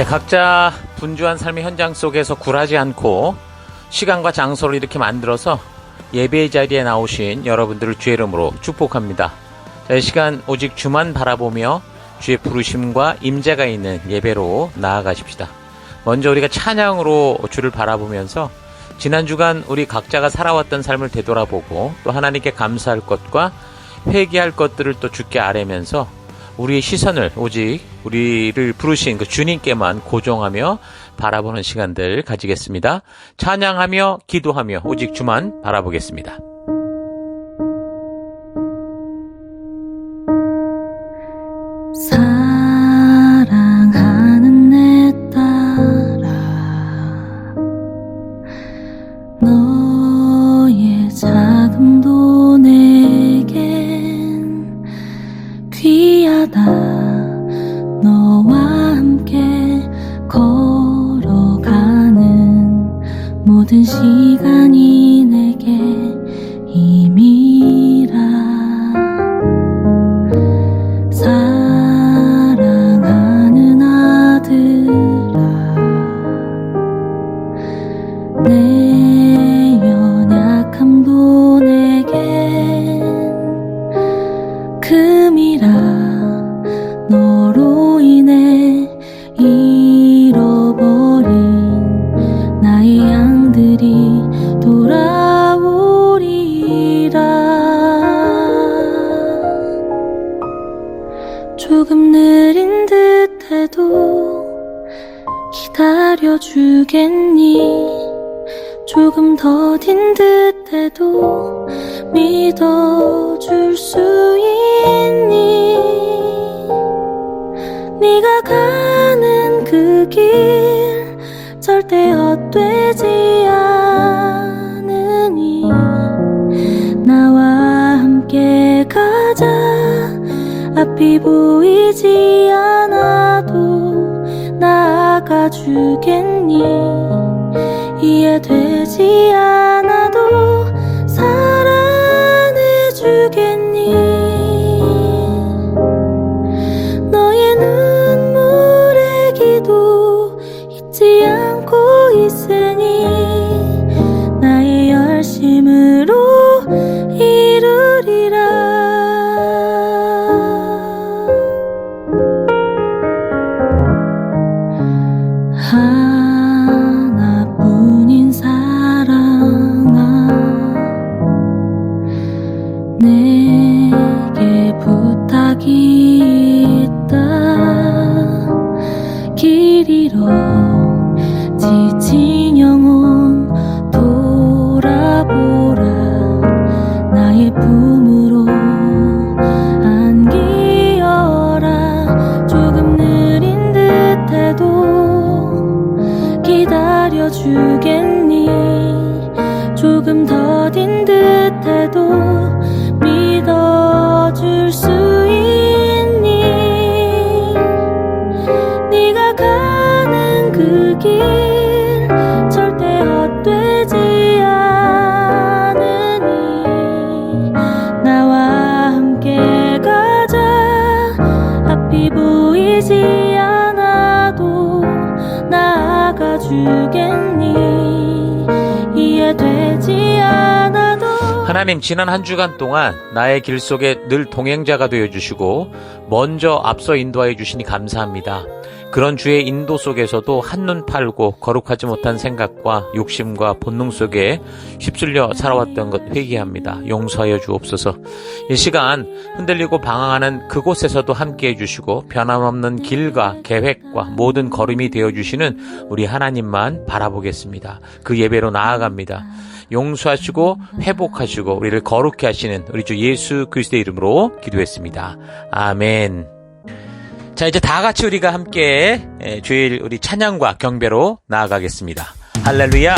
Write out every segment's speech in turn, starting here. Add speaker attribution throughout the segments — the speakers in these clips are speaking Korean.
Speaker 1: 각자 분주한 삶의 현장 속에서 굴하지 않고 시간과 장소를 이렇게 만들어서 예배의 자리에 나오신 여러분들을 주의 이름으로 축복합니다. 이 시간 오직 주만 바라보며 주의 부르심과 임재가 있는 예배로 나아가십시다. 먼저 우리가 찬양으로 주를 바라보면서 지난 주간 우리 각자가 살아왔던 삶을 되돌아보고 또 하나님께 감사할 것과 회개할 것들을 또 주께 아뢰면서 우리의 시선을 오직 우리를 부르신 그 주님께만 고정하며 바라보는 시간들 가지겠습니다. 찬양하며 기도하며 오직 주만 바라보겠습니다.
Speaker 2: 사랑하는 내 딸아, 너의 자금도 내겐 귀하다. 너와 함께 걸어가는 모든 시간이 내게 힘이라. 사랑하는 아들아, 내 연약함도 내겐 금이라. 너로 인해 잃어버린 나의 양들이 돌아오리라. 조금 느린 듯해도 기다려주겠니? 조금 더딘 듯해도 믿어줄 수 있니? 네가 가는 그 길 절대 헛되지 않으니 나와 함께 가자. 앞이 보이지 않아도 나아가 주겠니? 이해되지 않아도 사랑해 주겠니? 너의 눈물의 기도 잊지 않고 있으니 나의 열심으로 이루리라. 하나뿐인 사랑아, 내게 부탁이 있다. 길 잃어 지친 영혼 돌아보라. 나의 품으로 안기어라. 조금 느린 듯해도 기다려주겠니? 조금 더딘 듯해도 믿어줄 수 있니? 네가 가는 그 길 절대 헛되지 않으니 나와 함께 가자. 앞이 보이지 않아도 나아가 주겠니? 이해되지 않아도.
Speaker 1: 하나님, 지난 한 주간 동안 나의 길 속에 늘 동행자가 되어주시고 먼저 앞서 인도하여 주시니 감사합니다. 그런 주의 인도 속에서도 한눈 팔고 거룩하지 못한 생각과 욕심과 본능 속에 휩쓸려 살아왔던 것 회개합니다. 용서하여 주옵소서. 이 시간 흔들리고 방황하는 그곳에서도 함께해 주시고 변함없는 길과 계획과 모든 걸음이 되어주시는 우리 하나님만 바라보겠습니다. 그 예배로 나아갑니다. 용서하시고 회복하시고 우리를 거룩히 하시는 우리 주 예수 그리스도의 이름으로 기도했습니다. 아멘. 자, 이제 다 같이 우리가 함께 주일 우리 찬양과 경배로 나아가겠습니다. 할렐루야.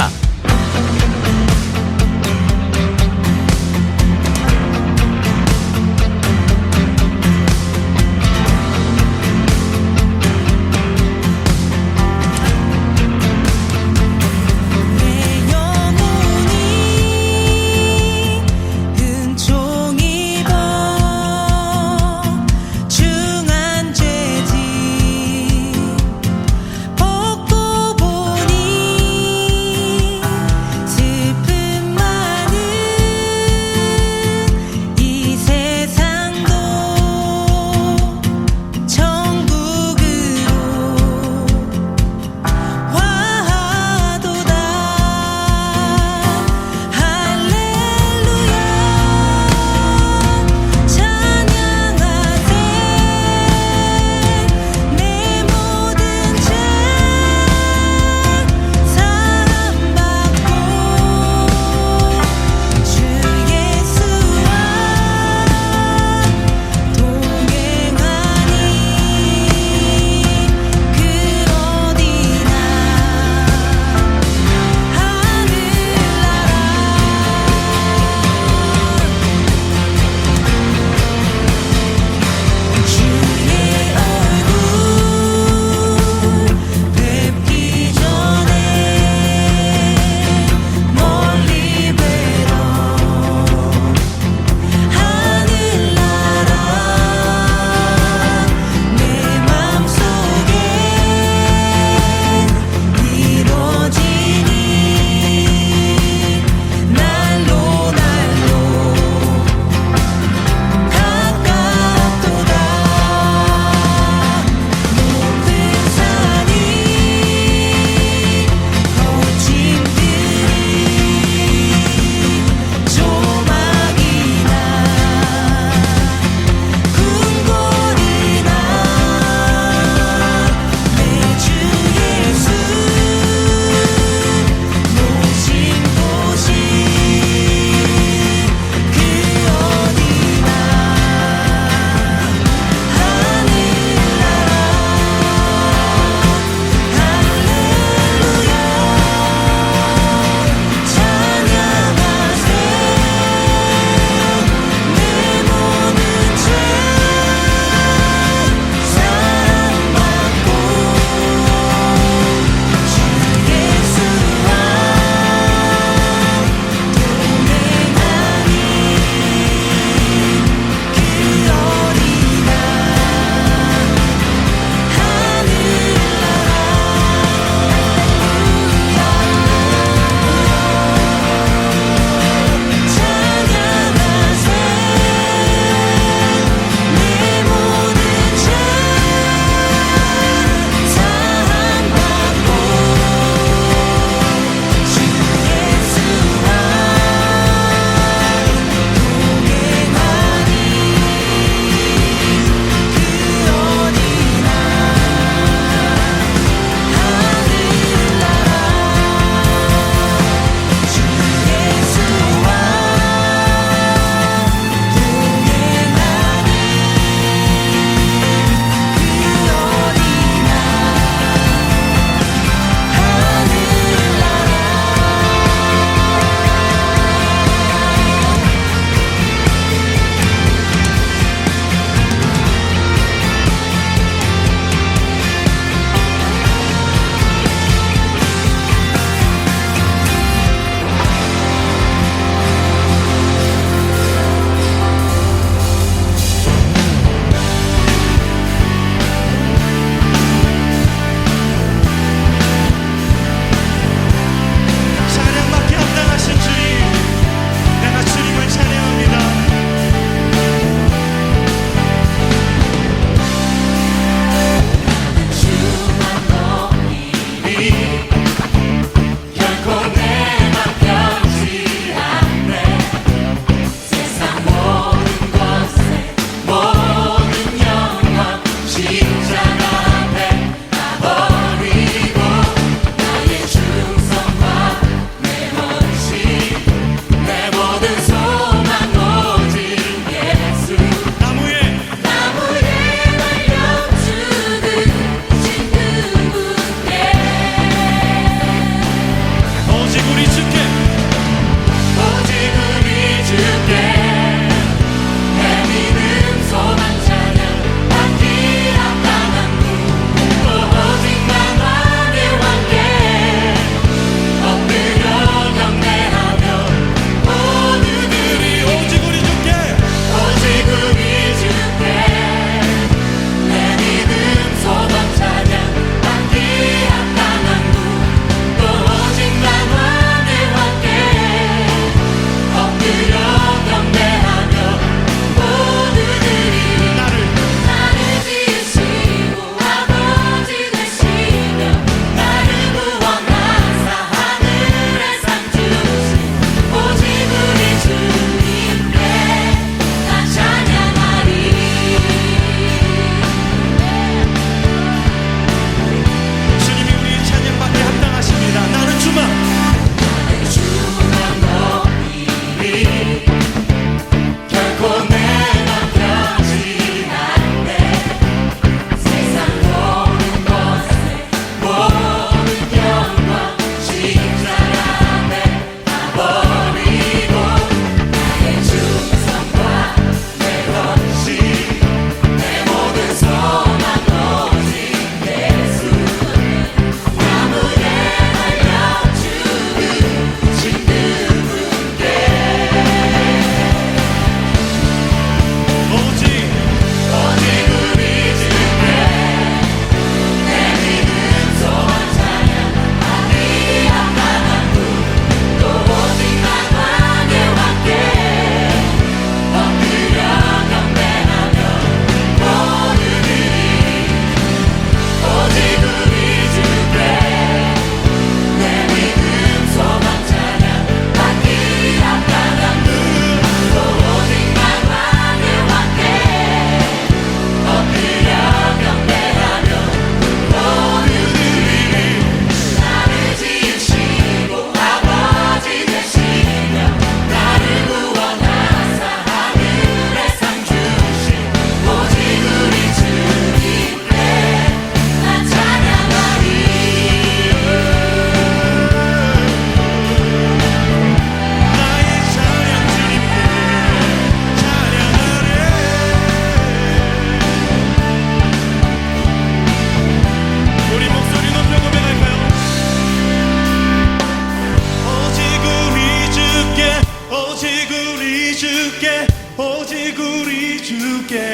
Speaker 3: 줄게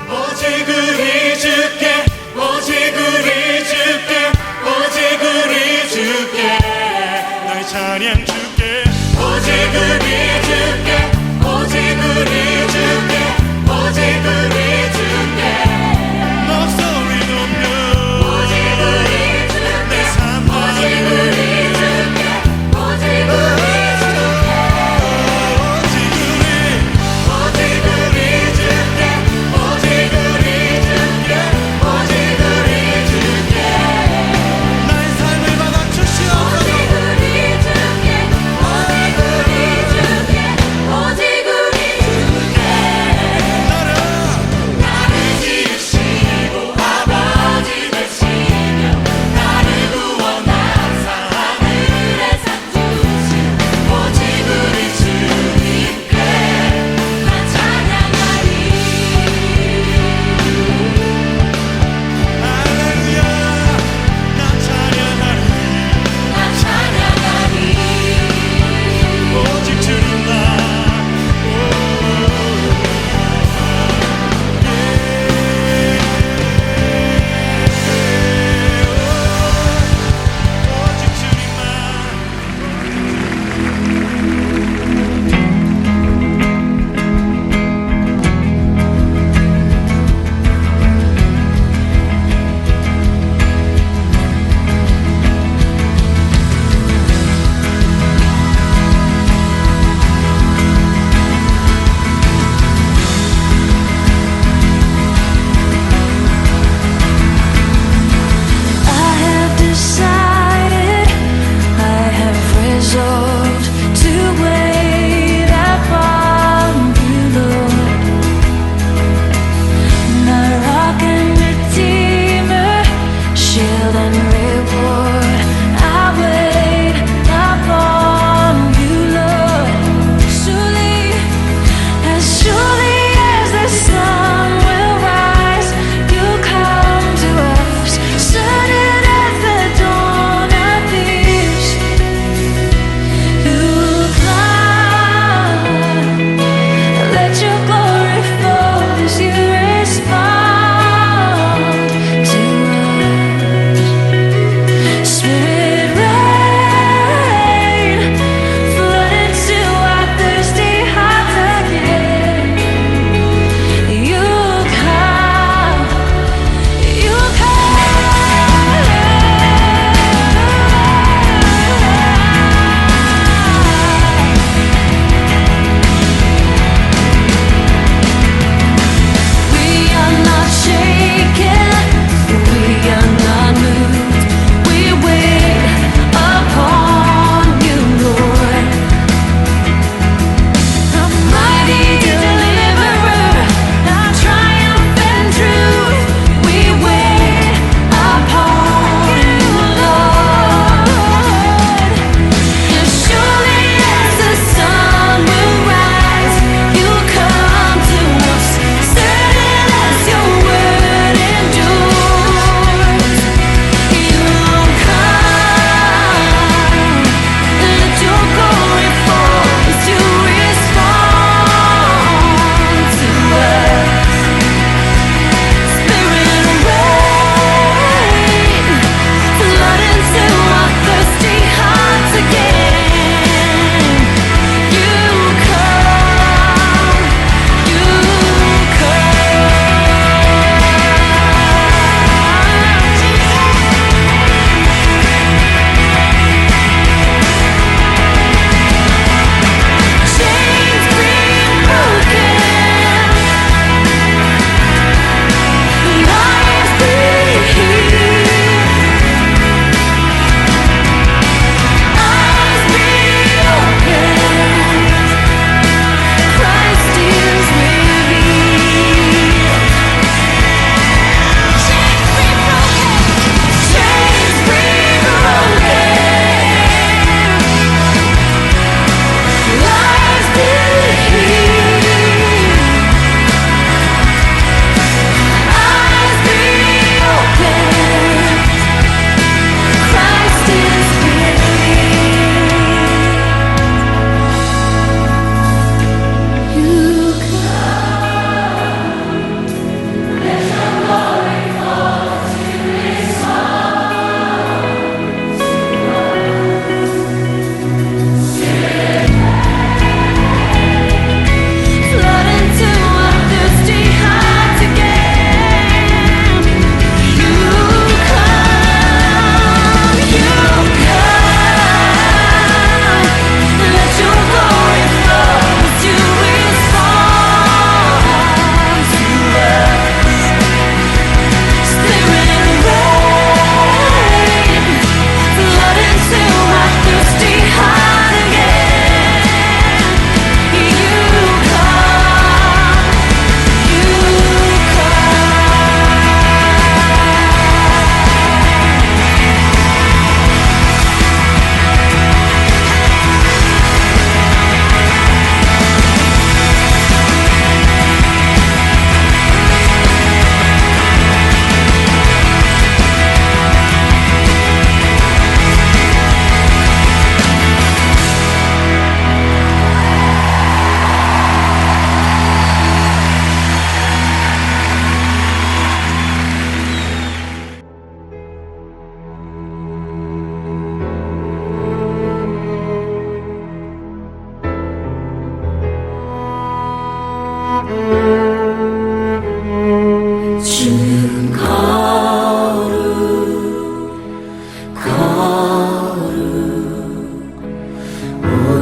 Speaker 3: 오직 우리 줄게 오직 우리 줄게 오직 우리 줄게 널 찬양 줄게 오직 우리 줄게 오직 우리 줄게 오직 우리 줄게 목소리 높여 오직 우리 줄게 내 삶 오직 우리 줄게 오직 우리 줄게 오직 우리 줄게 오직 우리 줄게 오직 우리 줄게 나의 삶을 받아 주시옵소서 오직 우리 줄게 오직 우리 줄게 오직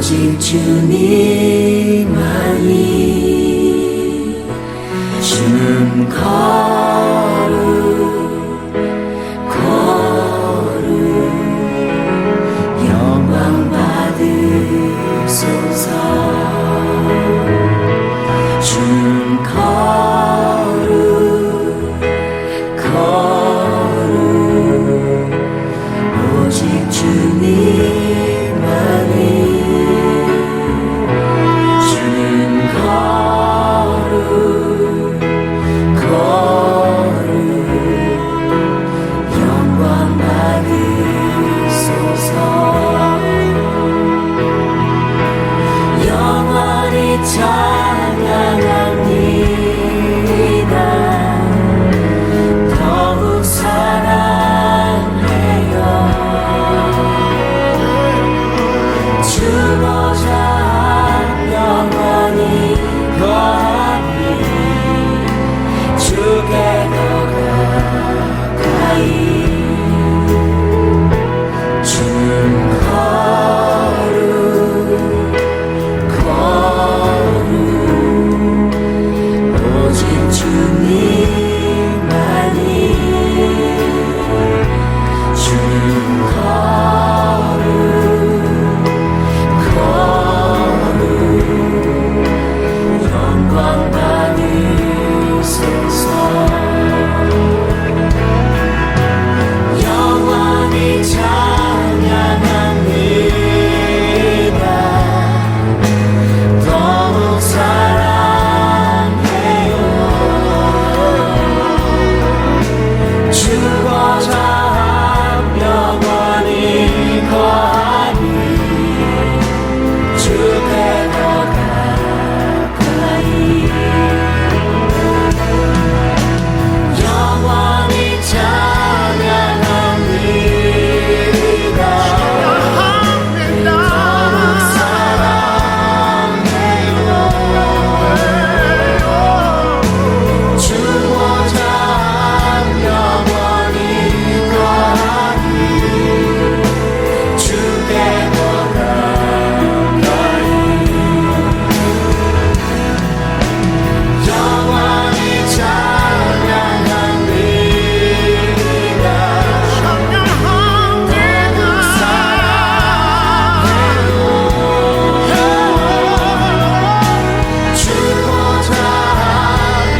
Speaker 4: 오직 주님만이 주는 거룩 영광 받으소서. 주는 거룩 오직 주님만이 주는 거룩 영광 받으소서. 영원히 찬양합니다. 더욱 사랑해요. 주보자 영원히 거하니 주께 더 가까이. 주는 거룩 오직 주님만이 주는 거룩 영광 받으소서. 영원히 찬양합니다. 더욱 사랑해요. 주보자 영원히 거하니 주께 더 가까이. 영원히 찬양합니다. 더욱 사랑해요. 주보자 영원히 거하니 주께 더 가까이. 영원히 찬양합니다. 더욱 사랑해요. 주보자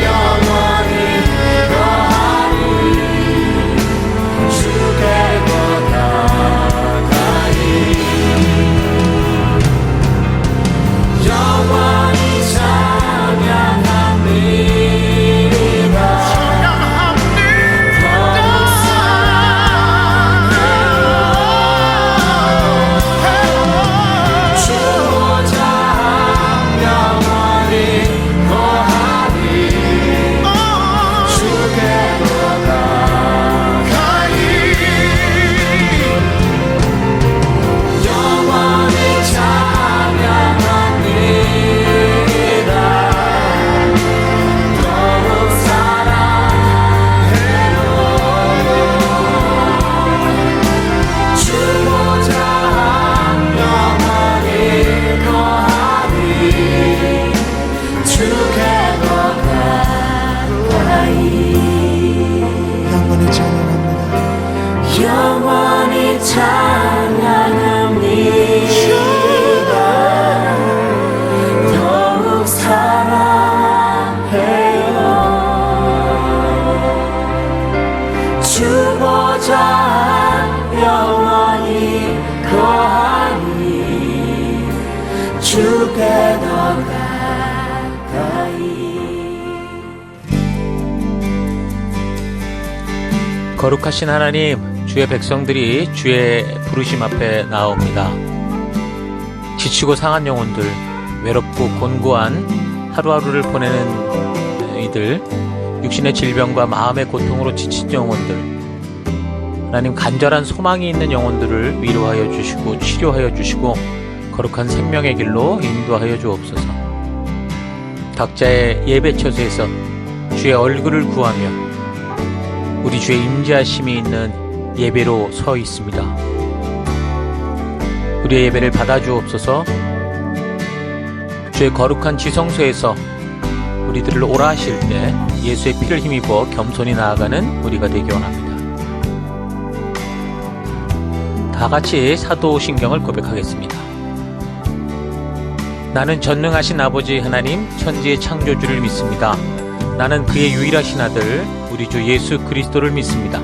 Speaker 4: 영원히 거하니 주께 더 가까이. 영원히 찬양합니다. 더욱 사랑해요. 주보자 영원히 거하니 주께 더 가까이. 영원히 찬양합니다. 더욱 사랑해요. 주보자 영원히 거하니 주께 더 가까이.
Speaker 3: 영원히 찬양합니다.
Speaker 4: 영원히 찬양합니다. 더욱 사랑해요. 주보자 영원히 거하니 주께 더 가까이.
Speaker 1: 거룩하신 하나님, 주의 백성들이 주의 부르심 앞에 나옵니다. 지치고 상한 영혼들, 외롭고 곤고한 하루하루를 보내는 이들, 육신의 질병과 마음의 고통으로 지친 영혼들, 하나님 간절한 소망이 있는 영혼들을 위로하여 주시고 치료하여 주시고 거룩한 생명의 길로 인도하여 주옵소서. 각자의 예배 처소에서 주의 얼굴을 구하며 우리 주의 임재하심이 있는 예배로 서 있습니다. 우리의 예배를 받아주옵소서. 주의 거룩한 지성소에서 우리들을 오라 하실 때 예수의 피를 힘입어 겸손히 나아가는 우리가 되기 원합니다. 다 같이 사도신경을 고백하겠습니다. 나는 전능하신 아버지 하나님 천지의 창조주를 믿습니다. 나는 그의 유일하신 아들 우리 주 예수 그리스도를 믿습니다.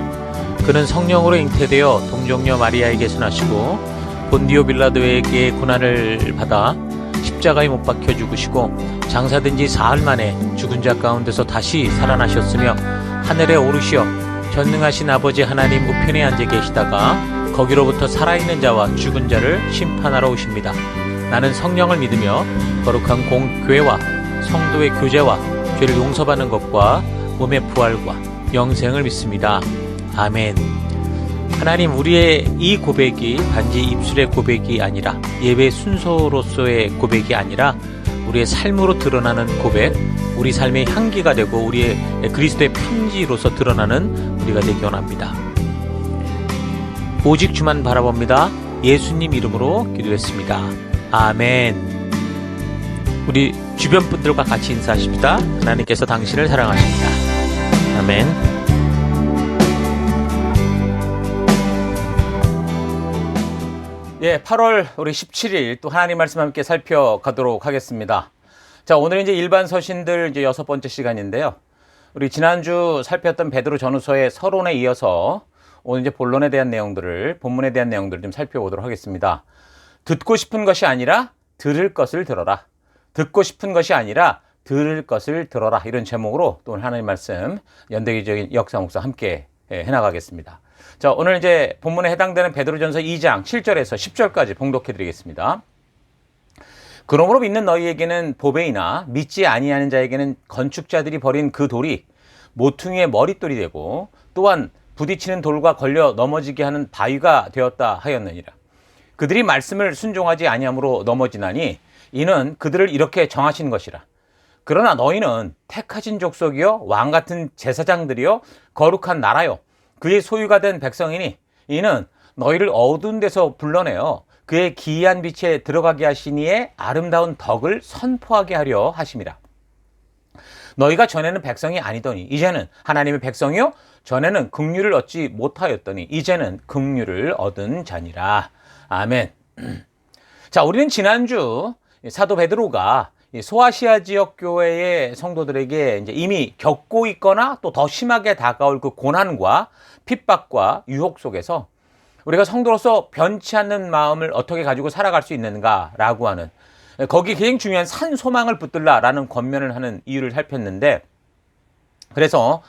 Speaker 1: 그는 성령으로 잉태되어 동정녀 마리아에게서 나시고 본디오 빌라도에게 고난을 받아 십자가에 못 박혀 죽으시고 장사된 지 사흘 만에 죽은 자 가운데서 다시 살아나셨으며 하늘에 오르시어 전능하신 아버지 하나님 우편에 앉아 계시다가 거기로부터 살아있는 자와 죽은 자를 심판하러 오십니다. 나는 성령을 믿으며 거룩한 공교회와 성도의 교제와 죄를 용서받는 것과 몸의 부활과 영생을 믿습니다. 아멘. 하나님, 우리의 이 고백이 단지 입술의 고백이 아니라 예배 순서로서의 고백이 아니라 우리의 삶으로 드러나는 고백, 우리 삶의 향기가 되고 우리의 그리스도의 편지로서 드러나는 우리가 되기 원합니다. 오직 주만 바라봅니다. 예수님 이름으로 기도했습니다. 아멘. 우리 주변 분들과 같이 인사하십시다. 하나님께서 당신을 사랑하십니다. 아멘. 예, 8월 우리 17일 또 하나님 말씀 함께 살펴가도록 하겠습니다. 자, 오늘은 이제 일반 서신들 이제 6번째 시간인데요. 우리 지난주 살폈던 베드로 전후서의 서론에 이어서 오늘 이제 본론에 대한 내용들을, 본문에 대한 내용들을 좀 살펴보도록 하겠습니다. 듣고 싶은 것이 아니라 들을 것을 들어라. 듣고 싶은 것이 아니라 들을 것을 들어라. 이런 제목으로 또 오늘 하나님 말씀 연대기적인 역사 목사 함께 해나가겠습니다. 자, 오늘 이제 본문에 해당되는 베드로전서 2장 7절에서 10절까지 봉독해 드리겠습니다. 그러므로 믿는 너희에게는 보배이나 믿지 아니하는 자에게는 건축자들이 버린 그 돌이 모퉁이의 머릿돌이 되고 또한 부딪히는 돌과 걸려 넘어지게 하는 바위가 되었다 하였느니라. 그들이 말씀을 순종하지 아니함으로 넘어지나니 이는 그들을 이렇게 정하신 것이라. 그러나 너희는 택하신 족속이요 왕같은 제사장들이요 거룩한 나라요 그의 소유가 된 백성이니 이는 너희를 어두운 데서 불러내어 그의 기이한 빛에 들어가게 하시니의 아름다운 덕을 선포하게 하려 하심이라. 너희가 전에는 백성이 아니더니 이제는 하나님의 백성이요 전에는 긍휼을 얻지 못하였더니 이제는 긍휼을 얻은 자니라. 아멘. 자, 우리는 지난주 사도 베드로가 소아시아 지역 교회의 성도들에게 이제 이미 겪고 있거나 또 더 심하게 다가올 그 고난과 핍박과 유혹 속에서 우리가 성도로서 변치 않는 마음을 어떻게 가지고 살아갈 수 있는가라고 하는, 거기 굉장히 중요한 산 소망을 붙들라라는 권면을 하는 이유를 살폈는데, 그래서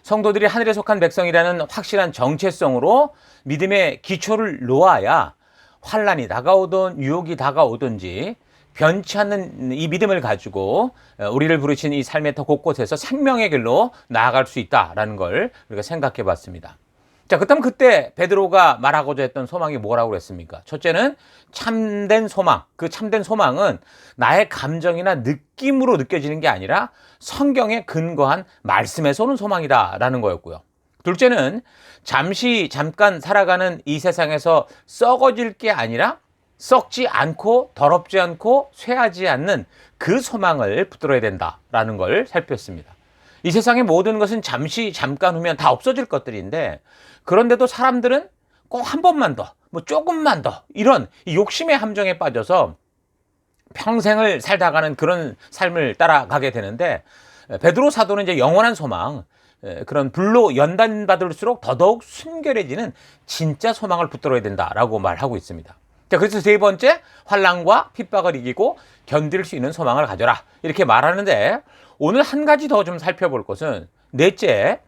Speaker 1: 성도들이 하늘에 속한 백성이라는 확실한 정체성으로 믿음의 기초를 놓아야 환난이 다가오든 유혹이 다가오든지 변치 않는 이 믿음을 가지고 우리를 부르신 이 삶의 더 곳곳에서 생명의 길로 나아갈 수 있다라는 걸 우리가 생각해 봤습니다. 자, 그렇다면 그때 베드로가 말하고자 했던 소망이 뭐라고 그랬습니까? 첫째는 참된 소망. 그 참된 소망은 나의 감정이나 느낌으로 느껴지는 게 아니라 성경에 근거한 말씀에서 오는 소망이다라는 거였고요. 둘째는 잠깐 살아가는 이 세상에서 썩어질 게 아니라 썩지 않고 더럽지 않고 쇠하지 않는 그 소망을 붙들어야 된다라는 걸 살폈습니다. 이 세상의 모든 것은 잠깐 후면 다 없어질 것들인데, 그런데도 사람들은 꼭 한 번만 더, 뭐 조금만 더, 이런 욕심의 함정에 빠져서 평생을 살다가는 그런 삶을 따라가게 되는데, 베드로 사도는 이제 영원한 소망, 그런 불로 연단받을수록 더더욱 순결해지는 진짜 소망을 붙들어야 된다라고 말하고 있습니다. 자, 그래서 세 번째, 환난과 핍박을 이기고 견딜 수 있는 소망을 가져라, 이렇게 말하는데, 오늘 한 가지 더 좀 살펴볼 것은 넷째,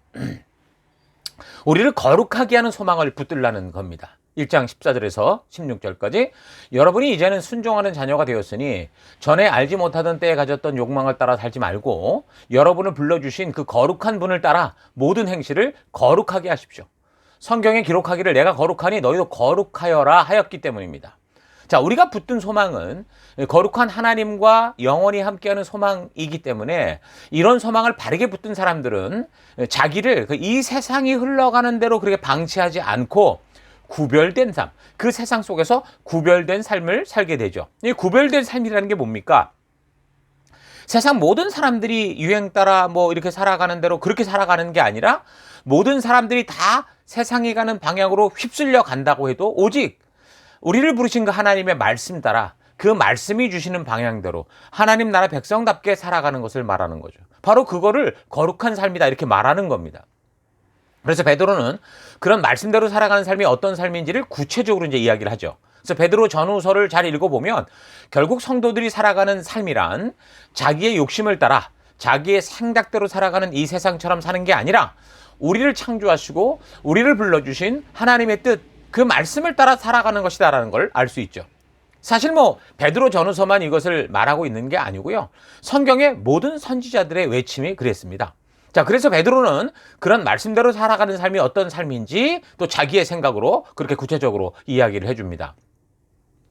Speaker 1: 우리를 거룩하게 하는 소망을 붙들라는 겁니다. 1장 14절에서 16절까지 여러분이 이제는 순종하는 자녀가 되었으니 전에 알지 못하던 때에 가졌던 욕망을 따라 살지 말고 여러분을 불러주신 그 거룩한 분을 따라 모든 행실을 거룩하게 하십시오. 성경에 기록하기를 내가 거룩하니 너희도 거룩하여라 하였기 때문입니다. 자, 우리가 붙든 소망은 거룩한 하나님과 영원히 함께하는 소망이기 때문에 이런 소망을 바르게 붙든 사람들은 자기를 이 세상이 흘러가는 대로 그렇게 방치하지 않고 구별된 삶, 그 세상 속에서 구별된 삶을 살게 되죠. 이 구별된 삶이라는 게 뭡니까? 세상 모든 사람들이 유행 따라 뭐 이렇게 살아가는 대로 그렇게 살아가는 게 아니라 모든 사람들이 다 세상이 가는 방향으로 휩쓸려 간다고 해도 오직 우리를 부르신 그 하나님의 말씀 따라 그 말씀이 주시는 방향대로 하나님 나라 백성답게 살아가는 것을 말하는 거죠. 바로 그거를 거룩한 삶이다 이렇게 말하는 겁니다. 그래서 베드로는 그런 말씀대로 살아가는 삶이 어떤 삶인지를 구체적으로 이제 이야기를 하죠. 그래서 베드로 전후서를 잘 읽어보면 결국 성도들이 살아가는 삶이란 자기의 욕심을 따라 자기의 생각대로 살아가는 이 세상처럼 사는 게 아니라 우리를 창조하시고 우리를 불러주신 하나님의 뜻, 그 말씀을 따라 살아가는 것이다라는 걸 알 수 있죠. 사실 뭐 베드로 전후서만 이것을 말하고 있는 게 아니고요. 성경의 모든 선지자들의 외침이 그랬습니다. 자, 그래서 베드로는 그런 말씀대로 살아가는 삶이 어떤 삶인지 또 자기의 생각으로 그렇게 구체적으로 이야기를 해줍니다.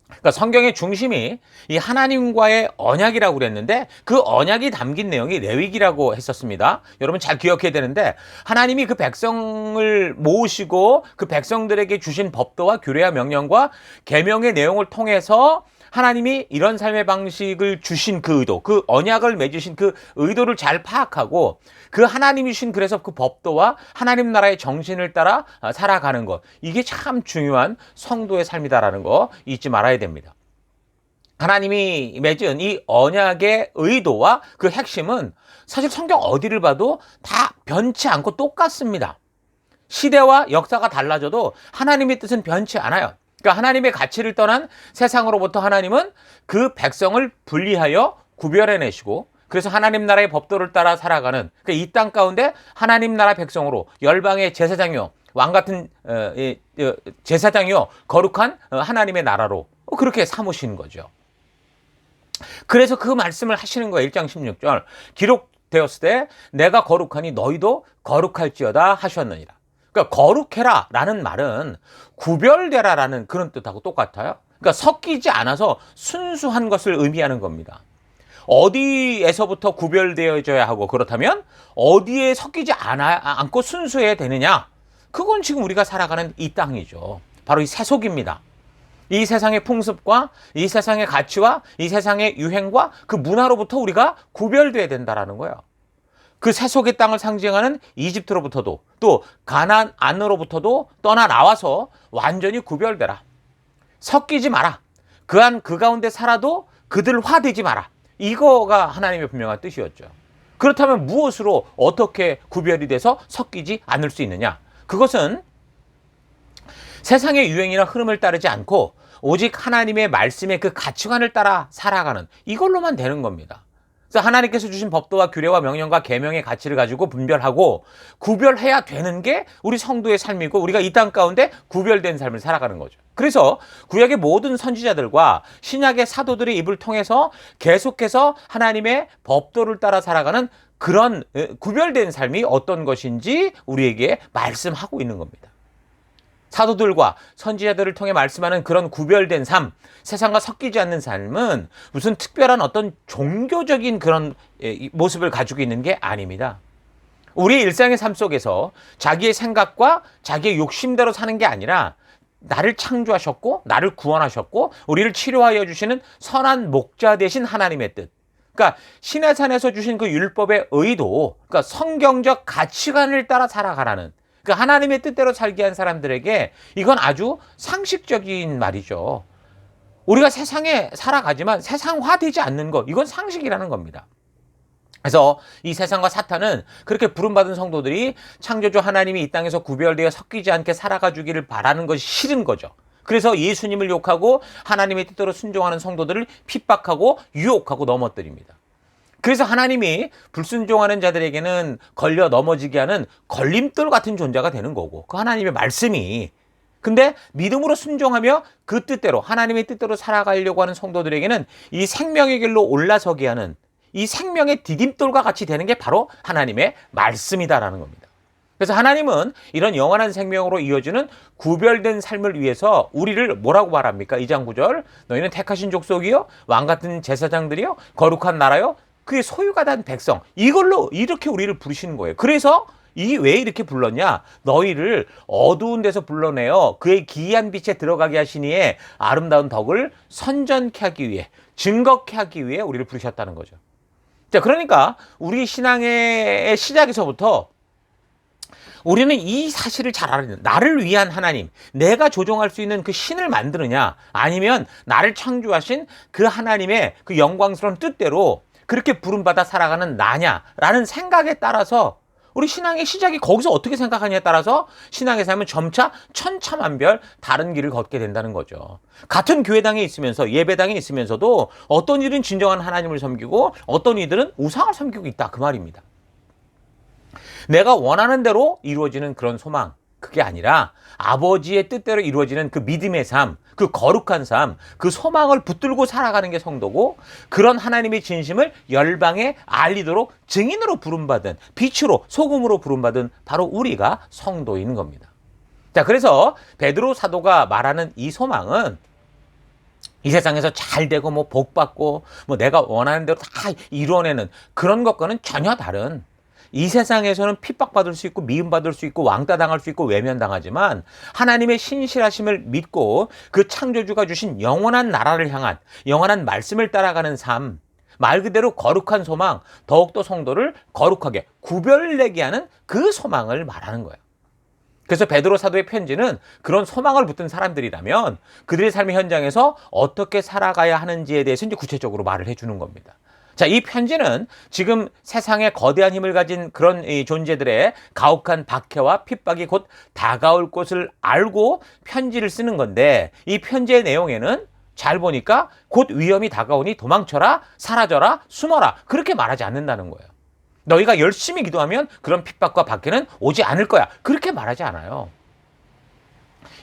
Speaker 1: 그러니까 성경의 중심이 이 하나님과의 언약이라고 그랬는데 그 언약이 담긴 내용이 레위기라고 했었습니다. 여러분 잘 기억해야 되는데 하나님이 그 백성을 모으시고 그 백성들에게 주신 법도와 규례와 명령과 계명의 내용을 통해서 하나님이 이런 삶의 방식을 주신 그 의도, 그 언약을 맺으신 그 의도를 잘 파악하고 그 하나님이 주신 그래서 그 법도와 하나님 나라의 정신을 따라 살아가는 것, 이게 참 중요한 성도의 삶이다라는 거 잊지 말아야 됩니다. 하나님이 맺은 이 언약의 의도와 그 핵심은 사실 성경 어디를 봐도 다 변치 않고 똑같습니다. 시대와 역사가 달라져도 하나님의 뜻은 변치 않아요. 그러니까 하나님의 가치를 떠난 세상으로부터 하나님은 그 백성을 분리하여 구별해내시고 그래서 하나님 나라의 법도를 따라 살아가는 그러니까 이 땅 가운데 하나님 나라 백성으로 열방의 제사장이요 왕 같은 제사장이요 거룩한 하나님의 나라로 그렇게 삼으신 거죠. 그래서 그 말씀을 하시는 거예요. 1장 16절 기록되었을 때 내가 거룩하니 너희도 거룩할지어다 하셨느니라. 그러니까 거룩해라 라는 말은 구별되라 라는 그런 뜻하고 똑같아요. 그러니까 섞이지 않아서 순수한 것을 의미하는 겁니다. 어디에서부터 구별되어져야 하고 그렇다면 어디에 섞이지 않고 순수해야 되느냐? 그건 지금 우리가 살아가는 이 땅이죠. 바로 이 세속입니다. 이 세상의 풍습과 이 세상의 가치와 이 세상의 유행과 그 문화로부터 우리가 구별돼야 된다라는 거예요. 그 세속의 땅을 상징하는 이집트로부터도 또 가나안 안으로부터도 떠나 나와서 완전히 구별되라. 섞이지 마라. 그 가운데 살아도 그들화되지 마라. 이거가 하나님의 분명한 뜻이었죠. 그렇다면 무엇으로 어떻게 구별이 돼서 섞이지 않을 수 있느냐? 그것은 세상의 유행이나 흐름을 따르지 않고 오직 하나님의 말씀의 그 가치관을 따라 살아가는 이걸로만 되는 겁니다. 그래서 하나님께서 주신 법도와 규례와 명령과 계명의 가치를 가지고 분별하고 구별해야 되는 게 우리 성도의 삶이고 우리가 이 땅 가운데 구별된 삶을 살아가는 거죠. 그래서 구약의 모든 선지자들과 신약의 사도들의 입을 통해서 계속해서 하나님의 법도를 따라 살아가는 그런 구별된 삶이 어떤 것인지 우리에게 말씀하고 있는 겁니다. 사도들과 선지자들을 통해 말씀하는 그런 구별된 삶, 세상과 섞이지 않는 삶은 무슨 특별한 어떤 종교적인 그런 모습을 가지고 있는 게 아닙니다. 우리의 일상의 삶 속에서 자기의 생각과 자기의 욕심대로 사는 게 아니라 나를 창조하셨고 나를 구원하셨고 우리를 치료하여 주시는 선한 목자 되신 하나님의 뜻. 그러니까 시내산에서 주신 그 율법의 의도, 그러니까 성경적 가치관을 따라 살아가라는 그 하나님의 뜻대로 살게 한 사람들에게 이건 아주 상식적인 말이죠. 우리가 세상에 살아가지만 세상화되지 않는 것, 이건 상식이라는 겁니다. 그래서 이 세상과 사탄은 그렇게 부름받은 성도들이 창조주 하나님이 이 땅에서 구별되어 섞이지 않게 살아가 주기를 바라는 것이 싫은 거죠. 그래서 예수님을 욕하고 하나님의 뜻대로 순종하는 성도들을 핍박하고 유혹하고 넘어뜨립니다. 그래서 하나님이 불순종하는 자들에게는 걸려 넘어지게 하는 걸림돌 같은 존재가 되는 거고 그 하나님의 말씀이 근데 믿음으로 순종하며 그 뜻대로 하나님의 뜻대로 살아가려고 하는 성도들에게는 이 생명의 길로 올라서게 하는 이 생명의 디딤돌과 같이 되는 게 바로 하나님의 말씀이다라는 겁니다. 그래서 하나님은 이런 영원한 생명으로 이어지는 구별된 삶을 위해서 우리를 뭐라고 말합니까? 2장 9절 너희는 택하신 족속이요 왕같은 제사장들이요 거룩한 나라요 그의 소유가 된 백성 이걸로 이렇게 우리를 부르시는 거예요. 그래서 이 왜 이렇게 불렀냐? 너희를 어두운 데서 불러내어 그의 기이한 빛에 들어가게 하시니에 아름다운 덕을 선전케 하기 위해 증거케 하기 위해 우리를 부르셨다는 거죠. 자, 그러니까 우리 신앙의 시작에서부터 우리는 이 사실을 잘 알아야 돼. 나를 위한 하나님, 내가 조종할 수 있는 그 신을 만드느냐, 아니면 나를 창조하신 그 하나님의 그 영광스러운 뜻대로 그렇게 부름받아 살아가는 나냐라는 생각에 따라서 우리 신앙의 시작이 거기서 어떻게 생각하냐에 따라서 신앙의 삶은 점차 천차만별 다른 길을 걷게 된다는 거죠. 같은 교회당에 있으면서 예배당에 있으면서도 어떤 이들은 진정한 하나님을 섬기고 어떤 이들은 우상을 섬기고 있다, 그 말입니다. 내가 원하는 대로 이루어지는 그런 소망, 그게 아니라 아버지의 뜻대로 이루어지는 그 믿음의 삶, 그 거룩한 삶, 그 소망을 붙들고 살아가는 게 성도고, 그런 하나님의 진심을 열방에 알리도록 증인으로 부름받은, 빛으로 소금으로 부름받은 바로 우리가 성도인 겁니다. 자, 그래서 베드로 사도가 말하는 이 소망은 이 세상에서 잘 되고 뭐 복받고 뭐 내가 원하는 대로 다 이루어내는 그런 것과는 전혀 다른, 이 세상에서는 핍박받을 수 있고 미움받을 수 있고 왕따당할 수 있고 외면당하지만 하나님의 신실하심을 믿고 그 창조주가 주신 영원한 나라를 향한 영원한 말씀을 따라가는 삶, 말 그대로 거룩한 소망, 더욱더 성도를 거룩하게 구별내게 하는 그 소망을 말하는 거예요. 그래서 베드로 사도의 편지는 그런 소망을 붙든 사람들이라면 그들의 삶의 현장에서 어떻게 살아가야 하는지에 대해서 이제 구체적으로 말을 해주는 겁니다. 자, 이 편지는 지금 세상에 거대한 힘을 가진 그런 이 존재들의 가혹한 박해와 핍박이 곧 다가올 것을 알고 편지를 쓰는 건데, 이 편지의 내용에는 잘 보니까 곧 위험이 다가오니 도망쳐라, 사라져라, 숨어라, 그렇게 말하지 않는다는 거예요. 너희가 열심히 기도하면 그런 핍박과 박해는 오지 않을 거야, 그렇게 말하지 않아요.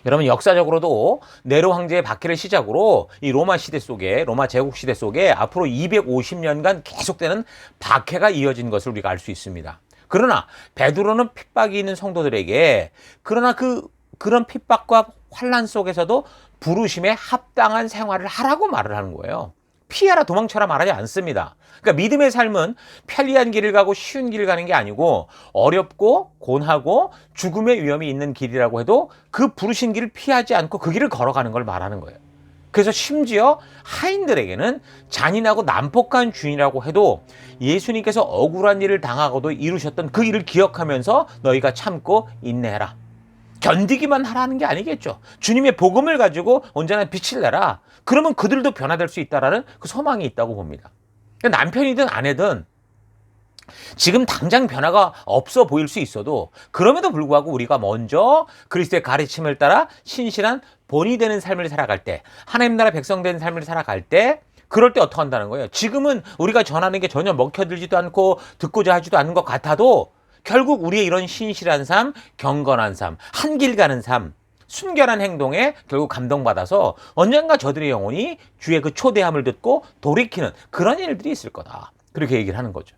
Speaker 1: 여러분, 역사적으로도 네로 황제의 박해를 시작으로 이 로마 시대 속에, 로마 제국 시대 속에 앞으로 250년간 계속되는 박해가 이어진 것을 우리가 알 수 있습니다. 그러나 베드로는 핍박이 있는 성도들에게 그러나 그런 핍박과 환난 속에서도 부르심에 합당한 생활을 하라고 말을 하는 거예요. 피하라, 도망쳐라 말하지 않습니다. 그러니까 믿음의 삶은 편리한 길을 가고 쉬운 길을 가는 게 아니고 어렵고 곤하고 죽음의 위험이 있는 길이라고 해도 그 부르신 길을 피하지 않고 그 길을 걸어가는 걸 말하는 거예요. 그래서 심지어 하인들에게는 잔인하고 난폭한 주인이라고 해도 예수님께서 억울한 일을 당하고도 이루셨던 그 일을 기억하면서 너희가 참고 인내해라. 견디기만 하라는 게 아니겠죠. 주님의 복음을 가지고 언제나 빛을 내라. 그러면 그들도 변화될 수 있다라는 그 소망이 있다고 봅니다. 남편이든 아내든 지금 당장 변화가 없어 보일 수 있어도 그럼에도 불구하고 우리가 먼저 그리스도의 가르침을 따라 신실한 본이 되는 삶을 살아갈 때, 하나님 나라 백성 되는 삶을 살아갈 때, 그럴 때 어떻게 한다는 거예요? 지금은 우리가 전하는 게 전혀 먹혀들지도 않고 듣고자 하지도 않는 것 같아도 결국 우리의 이런 신실한 삶, 경건한 삶, 한 길 가는 삶, 순결한 행동에 결국 감동받아서 언젠가 저들의 영혼이 주의 그 초대함을 듣고 돌이키는 그런 일들이 있을 거다, 그렇게 얘기를 하는 거죠.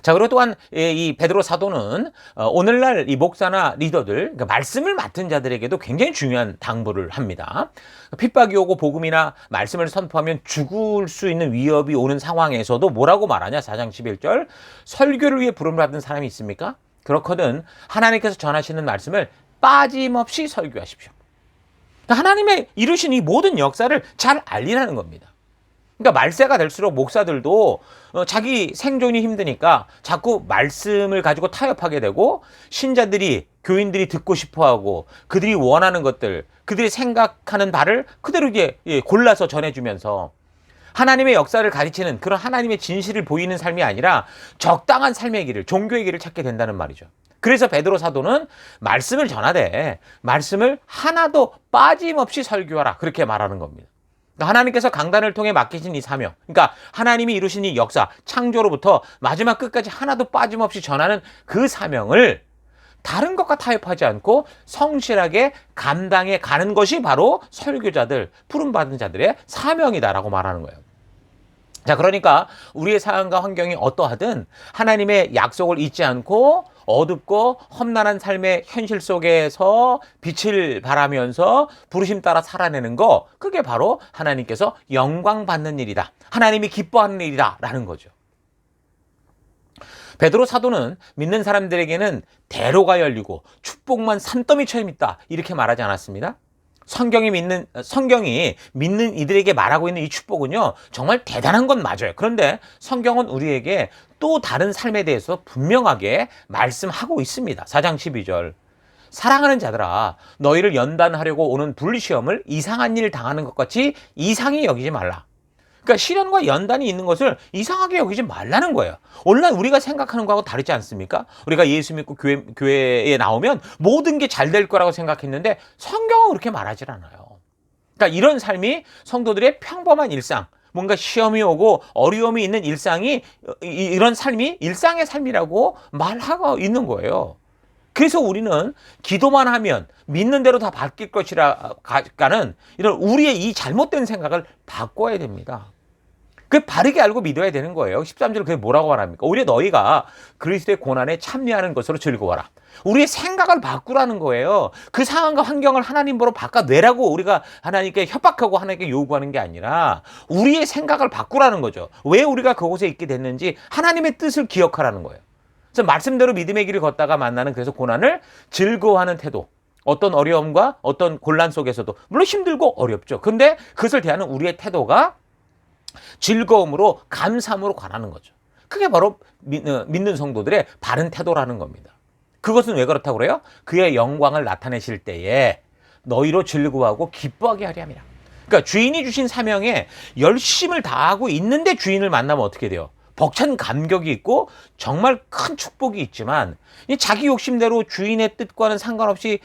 Speaker 1: 자, 그리고 또한 이 베드로 사도는 오늘날 이 목사나 리더들, 그러니까 말씀을 맡은 자들에게도 굉장히 중요한 당부를 합니다. 핍박이 오고 복음이나 말씀을 선포하면 죽을 수 있는 위협이 오는 상황에서도 뭐라고 말하냐? 4장 11절, 설교를 위해 부름을 받은 사람이 있습니까? 그렇거든 하나님께서 전하시는 말씀을 빠짐없이 설교하십시오. 하나님의 이루신 이 모든 역사를 잘 알리라는 겁니다. 그러니까 말세가 될수록 목사들도 자기 생존이 힘드니까 자꾸 말씀을 가지고 타협하게 되고, 신자들이, 교인들이 듣고 싶어하고 그들이 원하는 것들, 그들이 생각하는 바를 그대로 이제 골라서 전해주면서 하나님의 역사를 가르치는 그런 하나님의 진실을 보이는 삶이 아니라 적당한 삶의 길을, 종교의 길을 찾게 된다는 말이죠. 그래서 베드로 사도는 말씀을 전하되 말씀을 하나도 빠짐없이 설교하라, 그렇게 말하는 겁니다. 하나님께서 강단을 통해 맡기신 이 사명, 그러니까 하나님이 이루신 이 역사, 창조로부터 마지막 끝까지 하나도 빠짐없이 전하는 그 사명을 다른 것과 타협하지 않고 성실하게 감당해 가는 것이 바로 설교자들, 부름받은 자들의 사명이다라고 말하는 거예요. 자, 그러니까 우리의 상황과 환경이 어떠하든 하나님의 약속을 잊지 않고 어둡고 험난한 삶의 현실 속에서 빛을 발하면서 부르심 따라 살아내는 거, 그게 바로 하나님께서 영광 받는 일이다, 하나님이 기뻐하는 일이다 라는 거죠. 베드로 사도는 믿는 사람들에게는 대로가 열리고 축복만 산더미처럼 있다, 이렇게 말하지 않았습니다. 성경이 믿는 이들에게 말하고 있는 이 축복은요, 정말 대단한 건 맞아요. 그런데 성경은 우리에게 또 다른 삶에 대해서 분명하게 말씀하고 있습니다. 4장 12절. 사랑하는 자들아, 너희를 연단하려고 오는 분리시험을 이상한 일 당하는 것 같이 이상히 여기지 말라. 그러니까 시련과 연단이 있는 것을 이상하게 여기지 말라는 거예요. 오늘날 우리가 생각하는 거하고 다르지 않습니까? 우리가 예수 믿고 교회에 나오면 모든 게 잘 될 거라고 생각했는데 성경은 그렇게 말하지 않아요. 그러니까 이런 삶이 성도들의 평범한 일상, 뭔가 시험이 오고 어려움이 있는 일상이, 이런 삶이 일상의 삶이라고 말하고 있는 거예요. 그래서 우리는 기도만 하면 믿는 대로 다 바뀔 것이라는 이런 우리의 이 잘못된 생각을 바꿔야 됩니다. 그 바르게 알고 믿어야 되는 거예요. 13절 그게 뭐라고 말합니까? 오히려 너희가 그리스도의 고난에 참여하는 것으로 즐거워라. 우리의 생각을 바꾸라는 거예요. 그 상황과 환경을 하나님으로 바꿔내라고 우리가 하나님께 협박하고 하나님께 요구하는 게 아니라 우리의 생각을 바꾸라는 거죠. 왜 우리가 그곳에 있게 됐는지 하나님의 뜻을 기억하라는 거예요. 그래서 말씀대로 믿음의 길을 걷다가 만나는 그래서 고난을 즐거워하는 태도. 어떤 어려움과 어떤 곤란 속에서도 물론 힘들고 어렵죠. 근데 그것을 대하는 우리의 태도가 즐거움으로 감사함으로 관하는 거죠. 그게 바로 믿는 성도들의 바른 태도라는 겁니다. 그것은 왜 그렇다고 그래요? 그의 영광을 나타내실 때에 너희로 즐거워하고 기뻐하게 하려 함이라. 그러니까 주인이 주신 사명에 열심을 다하고 있는데 주인을 만나면 어떻게 돼요? 벅찬 감격이 있고 정말 큰 축복이 있지만 자기 욕심대로 주인의 뜻과는 상관없이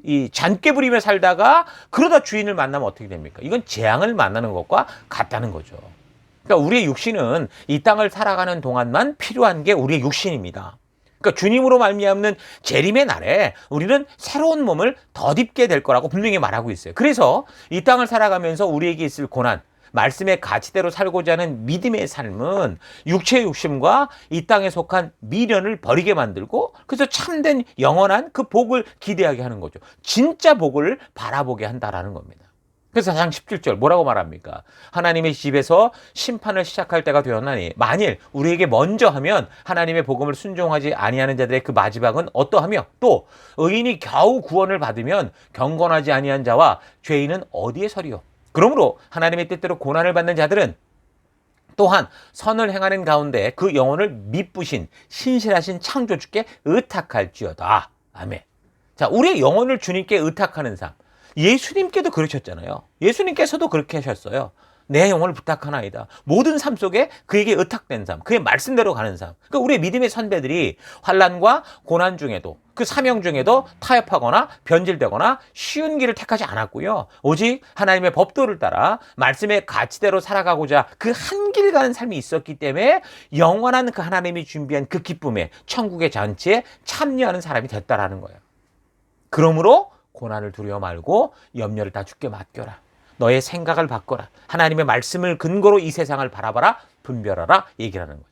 Speaker 1: 이 잔꾀 부리며 살다가 그러다 주인을 만나면 어떻게 됩니까? 이건 재앙을 만나는 것과 같다는 거죠. 그러니까 우리의 육신은 이 땅을 살아가는 동안만 필요한 게 우리의 육신입니다. 그러니까 주님으로 말미암는 재림의 날에 우리는 새로운 몸을 덧입게 될 거라고 분명히 말하고 있어요. 그래서 이 땅을 살아가면서 우리에게 있을 고난, 말씀의 가치대로 살고자 하는 믿음의 삶은 육체의 욕심과 이 땅에 속한 미련을 버리게 만들고 그래서 참된 영원한 그 복을 기대하게 하는 거죠. 진짜 복을 바라보게 한다라는 겁니다. 그래서 4장 17절 뭐라고 말합니까? 하나님의 집에서 심판을 시작할 때가 되었나니 만일 우리에게 먼저 하면 하나님의 복음을 순종하지 아니하는 자들의 그 마지막은 어떠하며 또 의인이 겨우 구원을 받으면 경건하지 아니한 자와 죄인은 어디에 서리요? 그러므로 하나님의 뜻대로 고난을 받는 자들은 또한 선을 행하는 가운데 그 영혼을 미쁘신 신실하신 창조주께 의탁할지어다. 아멘. 자, 우리의 영혼을 주님께 의탁하는 삶. 예수님께도 그러셨잖아요. 예수님께서도 그렇게 하셨어요. 내 영혼을 부탁하나이다. 모든 삶 속에 그에게 의탁된 삶, 그의 말씀대로 가는 삶. 그러니까 우리 믿음의 선배들이 환난과 고난 중에도 그 사명 중에도 타협하거나 변질되거나 쉬운 길을 택하지 않았고요. 오직 하나님의 법도를 따라 말씀의 가치대로 살아가고자 그 한 길 가는 삶이 있었기 때문에 영원한 그 하나님이 준비한 그 기쁨에 천국의 잔치에 참여하는 사람이 됐다라는 거예요. 그러므로 고난을 두려워 말고 염려를 다 주께 맡겨라. 너의 생각을 바꿔라. 하나님의 말씀을 근거로 이 세상을 바라봐라. 분별하라. 얘기를 하는 거죠.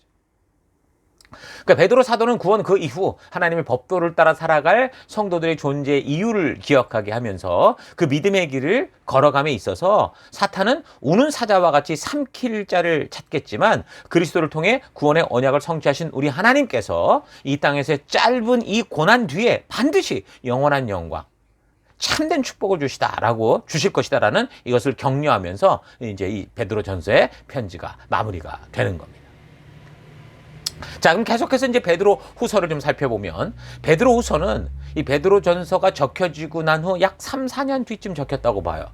Speaker 1: 그러니까 베드로 사도는 구원 그 이후 하나님의 법도를 따라 살아갈 성도들의 존재의 이유를 기억하게 하면서 그 믿음의 길을 걸어감에 있어서 사탄은 우는 사자와 같이 삼킬 자를 찾겠지만 그리스도를 통해 구원의 언약을 성취하신 우리 하나님께서 이 땅에서의 짧은 이 고난 뒤에 반드시 영원한 영광, 참된 축복을 주실 것이다라는 이것을 격려하면서 이제 이 베드로 전서의 편지가 마무리가 되는 겁니다. 자, 그럼 계속해서 이제 베드로 후서를 좀 살펴보면 베드로 후서는 이 베드로 전서가 적혀지고 난 후 약 3, 4년 뒤쯤 적혔다고 봐요.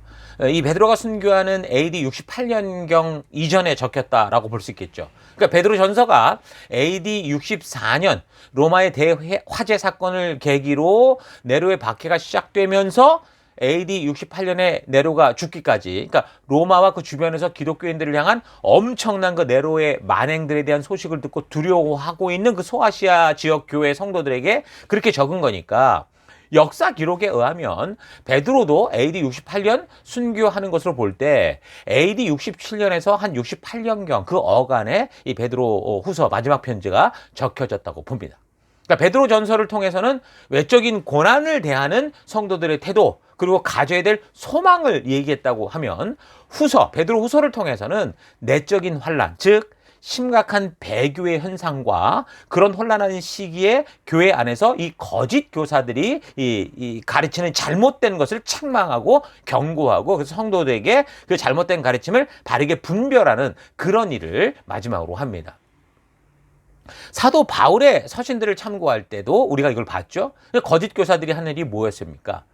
Speaker 1: 이 베드로가 순교하는 AD 68년경 이전에 적혔다라고 볼 수 있겠죠. 그러니까 베드로 전서가 AD 64년 로마의 대화재 사건을 계기로 네로의 박해가 시작되면서 AD 68년에 네로가 죽기까지, 그러니까 로마와 그 주변에서 기독교인들을 향한 엄청난 그 네로의 만행들에 대한 소식을 듣고 두려워하고 있는 그 소아시아 지역 교회 성도들에게 그렇게 적은 거니까 역사 기록에 의하면 베드로도 AD 68년 순교하는 것으로 볼 때 AD 67년에서 한 68년경 그 어간에 이 베드로 후서 마지막 편지가 적혀졌다고 봅니다. 그러니까 베드로 전서를 통해서는 외적인 고난을 대하는 성도들의 태도 그리고 가져야 될 소망을 얘기했다고 하면 베드로 후서를 통해서는 내적인 환난, 즉 심각한 배교의 현상과 그런 혼란한 시기에 교회 안에서 이 거짓 교사들이 이 가르치는 잘못된 것을 책망하고 경고하고 그래서 성도들에게 그 잘못된 가르침을 바르게 분별하는 그런 일을 마지막으로 합니다. 사도 바울의 서신들을 참고할 때도 우리가 이걸 봤죠. 거짓 교사들이 하는 일이 뭐였습니까?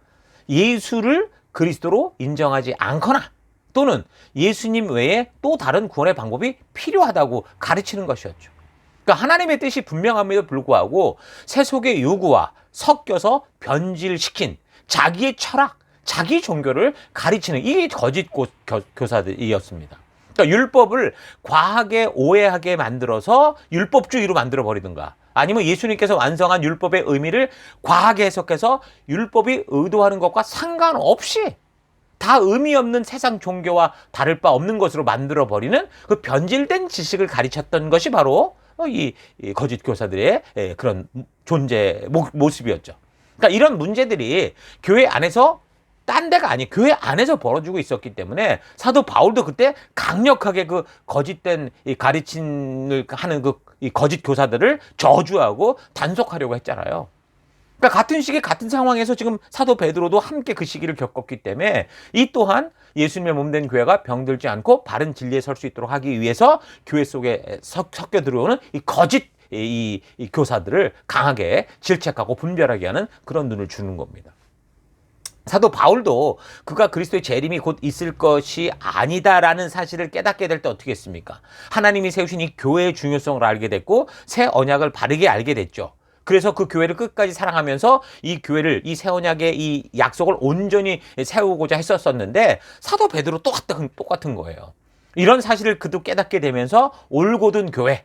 Speaker 1: 예수를 그리스도로 인정하지 않거나 또는 예수님 외에 또 다른 구원의 방법이 필요하다고 가르치는 것이었죠. 그러니까 하나님의 뜻이 분명함에도 불구하고 세속의 요구와 섞여서 변질시킨 자기의 철학, 자기 종교를 가르치는 이게 거짓 교사들이었습니다. 그러니까 율법을 과하게 오해하게 만들어서 율법주의로 만들어버리든가 아니면 예수님께서 완성한 율법의 의미를 과하게 해석해서 율법이 의도하는 것과 상관없이 다 의미 없는 세상 종교와 다를 바 없는 것으로 만들어버리는 그 변질된 지식을 가르쳤던 것이 바로 이 거짓 교사들의 그런 존재 모습이었죠. 그러니까 이런 문제들이 교회 안에서 딴 데가 아니 교회 안에서 벌어지고 있었기 때문에 사도 바울도 그때 강력하게 그 거짓된 이 가르침을 하는 이 거짓 교사들을 저주하고 단속하려고 했잖아요. 그러니까 같은 시기 같은 상황에서 지금 사도 베드로도 함께 그 시기를 겪었기 때문에 이 또한 예수님의 몸된 교회가 병들지 않고 바른 진리에 설 수 있도록 하기 위해서 교회 속에 섞여 들어오는 이 거짓 이 교사들을 강하게 질책하고 분별하게 하는 그런 눈을 주는 겁니다. 사도 바울도 그가 그리스도의 재림이 곧 있을 것이 아니다라는 사실을 깨닫게 될 때 어떻게 했습니까? 하나님이 세우신 이 교회의 중요성을 알게 됐고 새 언약을 바르게 알게 됐죠. 그래서 그 교회를 끝까지 사랑하면서 이 교회를 이 새 언약의 이 약속을 온전히 세우고자 했었는데 사도 베드로 똑같은 거예요. 이런 사실을 그도 깨닫게 되면서 올곧은 교회,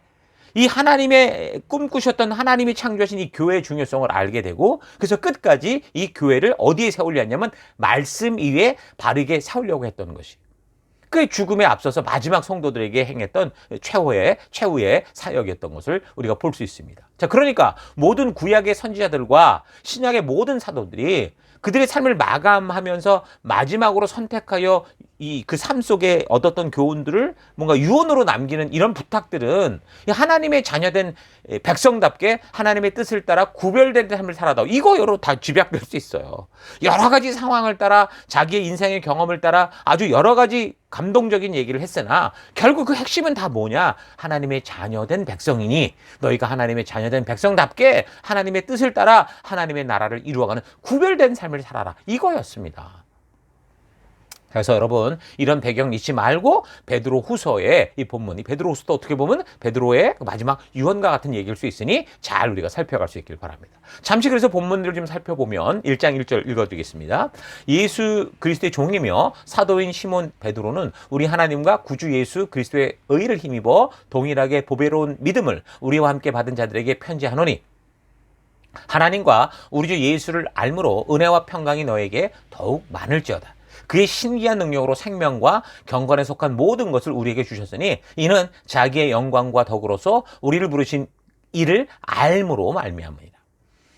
Speaker 1: 이 하나님의 꿈꾸셨던 하나님이 창조하신 이 교회의 중요성을 알게 되고 그래서 끝까지 이 교회를 어디에 세우려 했냐면 말씀 위에 바르게 세우려고 했던 것이 그 죽음에 앞서서 마지막 성도들에게 행했던 최후의 사역이었던 것을 우리가 볼 수 있습니다. 자, 그러니까 모든 구약의 선지자들과 신약의 모든 사도들이 그들의 삶을 마감하면서 마지막으로 선택하여 그 삶 속에 얻었던 교훈들을 뭔가 유언으로 남기는 이런 부탁들은 하나님의 자녀된 백성답게 하나님의 뜻을 따라 구별된 삶을 살아다. 이거 여러 다 집약될 수 있어요. 여러 가지 상황을 따라 자기의 인생의 경험을 따라 아주 여러 가지 감동적인 얘기를 했으나 결국 그 핵심은 다 뭐냐? 하나님의 자녀된 백성이니 너희가 하나님의 자녀된 백성답게 하나님의 뜻을 따라 하나님의 나라를 이루어가는 구별된 삶을 살아라. 이거였습니다. 그래서 여러분 이런 배경 잊지 말고 베드로 후서의 이 본문이 베드로 후서도 어떻게 보면 베드로의 마지막 유언과 같은 얘기일 수 있으니 잘 우리가 살펴갈 수 있길 바랍니다. 잠시 그래서 본문들을 좀 살펴보면 1장 1절 읽어드리겠습니다. 예수 그리스도의 종이며 사도인 시몬 베드로는 우리 하나님과 구주 예수 그리스도의 의를 힘입어 동일하게 보배로운 믿음을 우리와 함께 받은 자들에게 편지하노니 하나님과 우리 주 예수를 알므로 은혜와 평강이 너에게 더욱 많을지어다. 그의 신기한 능력으로 생명과 경건에 속한 모든 것을 우리에게 주셨으니 이는 자기의 영광과 덕으로서 우리를 부르신 이를 알므로 말미암으니라.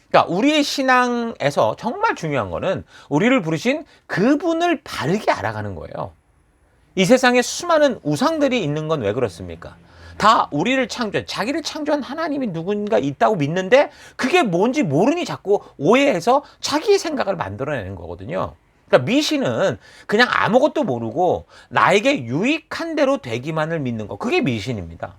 Speaker 1: 그러니까 우리의 신앙에서 정말 중요한 거는 우리를 부르신 그분을 바르게 알아가는 거예요. 이 세상에 수많은 우상들이 있는 건 왜 그렇습니까? 다 우리를 창조한, 자기를 창조한 하나님이 누군가 있다고 믿는데 그게 뭔지 모르니 자꾸 오해해서 자기의 생각을 만들어내는 거거든요. 그러니까 미신은 그냥 아무것도 모르고 나에게 유익한 대로 되기만을 믿는 거. 그게 미신입니다.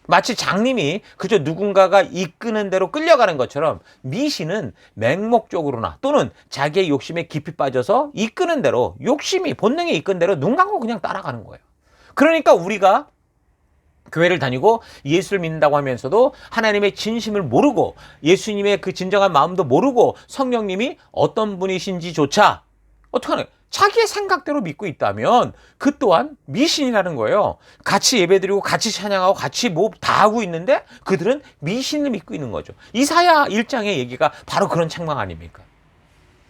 Speaker 1: 마치 장님이 그저 누군가가 이끄는 대로 끌려가는 것처럼 미신은 맹목적으로나 또는 자기의 욕심에 깊이 빠져서 이끄는 대로 욕심이 본능에 이끈 대로 눈 감고 그냥 따라가는 거예요. 그러니까 우리가 교회를 다니고 예수를 믿는다고 하면서도 하나님의 진심을 모르고 예수님의 그 진정한 마음도 모르고 성령님이 어떤 분이신지조차 어떡하나 자기의 생각대로 믿고 있다면 그 또한 미신이라는 거예요. 같이 예배드리고 같이 찬양하고 같이 뭐 다 하고 있는데 그들은 미신을 믿고 있는 거죠. 이사야 1장의 얘기가 바로 그런 책망 아닙니까?